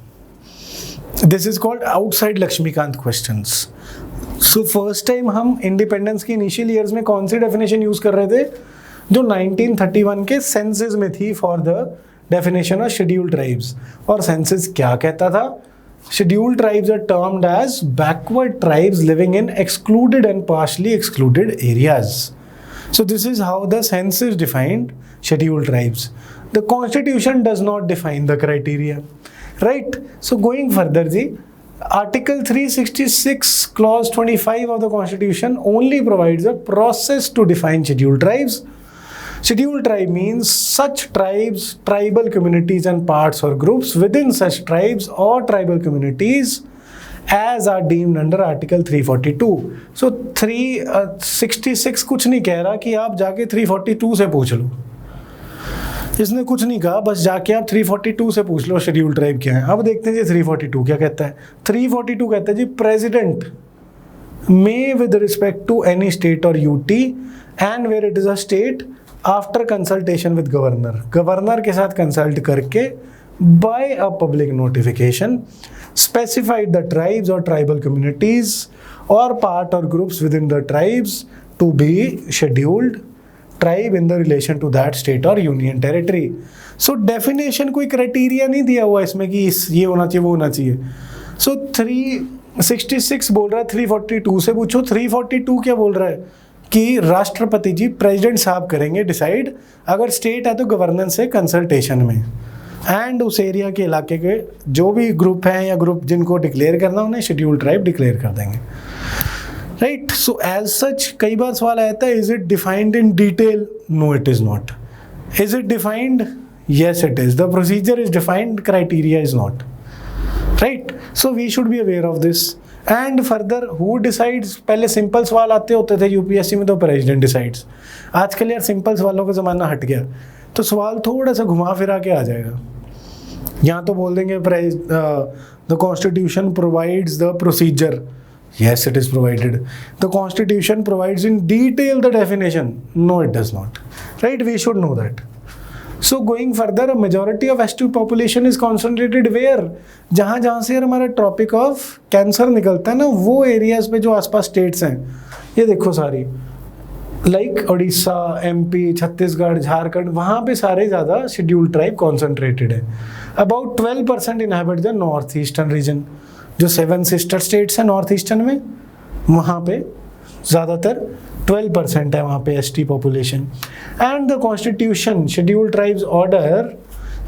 This is called outside Laxmikanth questions. So first time हम इंडिपेंडेंस की इनिशियल ईयर्स में कौन सी डेफिनेशन यूज कर रहे थे, जो 1931 के सेंसस में थी for the definition of scheduled tribes. और सेंसस क्या कहता था, scheduled tribes are termed as backward tribes living in excluded and partially excluded areas. So this is how the census defined scheduled tribes. The constitution does not define the criteria. Right. So going further, जी, Article 366, Clause 25 of the Constitution only provides a process to define scheduled tribes. Scheduled tribe means such tribes, tribal communities and parts or groups within such tribes or tribal communities as are deemed under Article 342. So 366 कुछ नहीं कह रहा कि आप जाके 342 से पूछ लो. इसने कुछ नहीं कहा, बस जाके आप 342 से पूछ लो शेड्यूल ट्राइब क्या है. अब देखते हैं जी 342 क्या कहता है. 342 कहता है जी, president may with respect to any state और UT and where it is a state after consultation with governor. Governor के साथ कंसल्ट करके by a public notification specified the tribes और ट्राइबल कम्युनिटीज और पार्ट और groups with in the tribes to be scheduled tribe in the relation to that state और union territory. So definition कोई criteria नहीं दिया हुआ इसमें कि ये होना चाहिए वो होना चाहिए. सो 366 बोल रहा है 342 से पूछो. 342 क्या बोल रहा है कि राष्ट्रपति जी, प्रेसिडेंट साहब करेंगे डिसाइड, अगर स्टेट है तो गवर्नर से कंसल्टेशन में, एंड उस एरिया के इलाके के जो भी ग्रुप हैं या ग्रुप जिनको डिक्लेयर करना उन्हें शेड्यूल्ड ट्राइब डिक्लेयर कर देंगे. राइट. सो एज सच कई बार सवाल आता है, is it defined in detail? No, it is not. Is it defined? yes it is. The procedure is defined, criteria is not. Right. So we should be aware of this. And further, who decides? पहले simple सवाल आते होते थे UPSC में, तो president decides. आजकल यार simple सवालों का ज़माना हट गया, तो सवाल थोड़ा सा घुमा फिरा के आ जाएगा. यहाँ तो बोल देंगे the constitution provides the procedure. Yes, it is provided. The Constitution provides in detail the definition. No, it does not. Right? We should know that. So going further, a majority of ST population is concentrated where? जहाँ से हमारा topic of cancer निकलता है ना, वो areas पे जो आसपास स्टेट्स हैं, ये देखो सारी, लाइक उड़ीसा, MP, छत्तीसगढ़, झारखंड, वहाँ पे सारे ज़्यादा शेड्यूल्ड ट्राइब कॉन्सेंट्रेटेड है. About 12% inhabit the north eastern region. जो 7 सिस्टर स्टेट्स हैं नॉर्थ ईस्टर्न में, वहाँ पे ज़्यादातर 12% है वहाँ पे ST population. And the constitution scheduled tribes order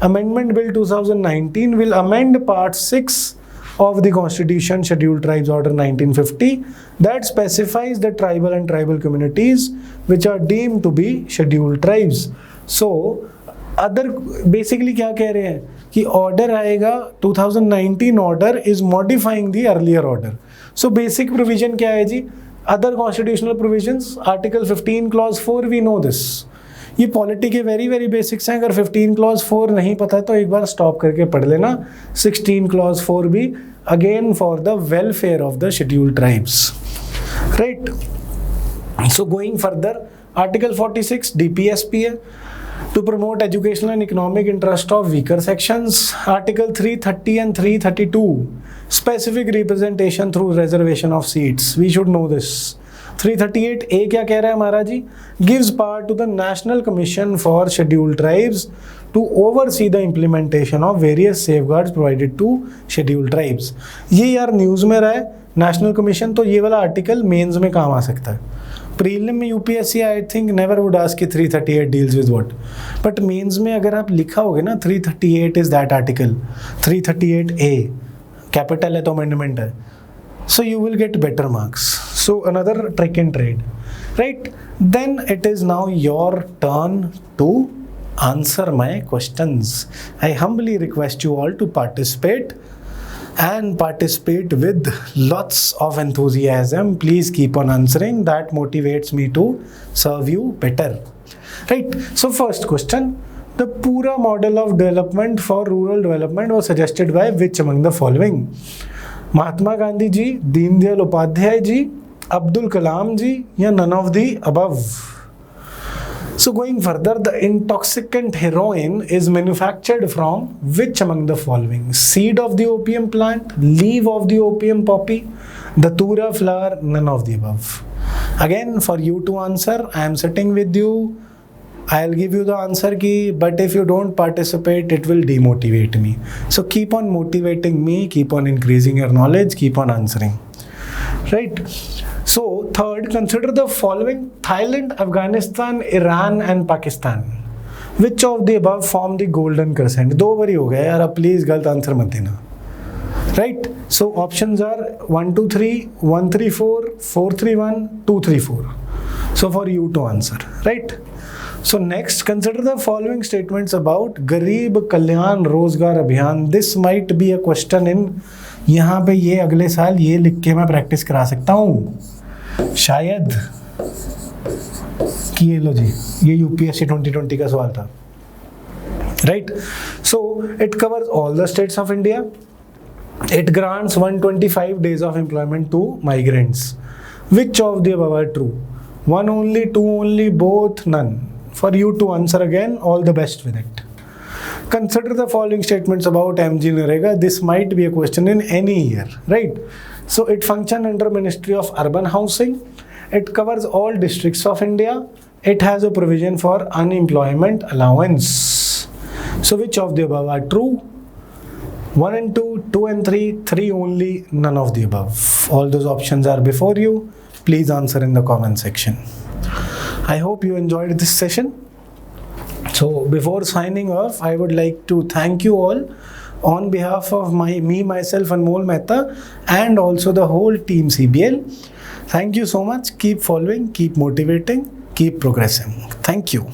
amendment bill 2019 will amend part 6 of the Constitution Scheduled Tribes Order 1950 that specifies the tribal and tribal communities which are deemed to be scheduled tribes. So other basically क्या कह रहे हैं कि order आएगा 2019 order is modifying the earlier order. So basic provision क्या है जी, other constitutional provisions, article 15 clause 4 we know this ये पॉलिटी के वेरी वेरी बेसिक्स हैं. अगर 15 क्लॉज 4 नहीं पता है तो एक बार स्टॉप करके पढ़ लेना. 16 क्लॉज 4 भी again for the welfare of the scheduled tribes, right. So going further, article 46 DPSP है, to promote educational and economic interest of weaker sections. Article 330 and 332, specific representation through reservation of seats. We should know this. 338 A क्या कह रहा है महाराज जी? Gives power to the National Commission for Scheduled Tribes to oversee the implementation of various safeguards provided to scheduled tribes. ये यार news में रहा है national commission, तो ये वाला आर्टिकल मेंस में काम आ सकता है. प्रीलिम में UPSC I think never would ask कि 338 deals with what, but mains में अगर आप लिखा होगे ना 338 is that article, 338A capital है तो अमेंडमेंट है, so you will get better marks. So another trick and trade, right? Then it is now your turn to answer my questions. I humbly request you all to participate and participate with lots of enthusiasm. Please keep on answering. That motivates me to serve you better, right? So first question, the Pura model of development for rural development was suggested by which among the following? Mahatma Gandhi ji, Deendayal Upadhyay ji, Abdul Kalam जी, या none of the above? So going further, the intoxicant heroin is manufactured from which among the following? Seed of the opium plant, leaf of the opium poppy, datura flower, none of the above. Again, for you to answer, I am sitting with you. I'll give you the answer key, but if you don't participate, it will demotivate me. So keep on motivating me, keep on increasing your knowledge, keep on answering. Right? So third, consider the following: Thailand, Afghanistan, Iran and Pakistan. Which of the above form the golden crescent? 2 बारी हो गया यार, अब please गलत answer मत देना. Right? So options are 1 2 3, 1 3 4, 4 3 1, 2 3 4. So for you to answer, right? So next, consider the following statements about Garib Kalyan Rozgar Abhiyan. This might be a question in, यहाँ पे ये अगले साल ये लिख के मैं प्रैक्टिस करा सकता हूँ शायद, कि ये लो जी, ये यूपीएससी 2020 का सवाल था, right. So it covers all the states of India. It grants 125 days of employment to migrants. Which of the above are true? 1 only, 2 only, both, none? For you to answer again, all the best with it. Consider the following statements about MG Narega. This might be a question in any year, right? So it functions under Ministry of Urban Housing. It covers all districts of India. It has a provision for unemployment allowance. So which of the above are true? 1 and 2, 2 and 3, 3 only, none of the above. All those options are before you. Please answer in the comment section. I hope you enjoyed this session. So before signing off, I would like to thank you all on behalf of myself, Anmol Mehta, and also the whole team CBL. Thank you so much. Keep following, keep motivating, keep progressing. Thank you.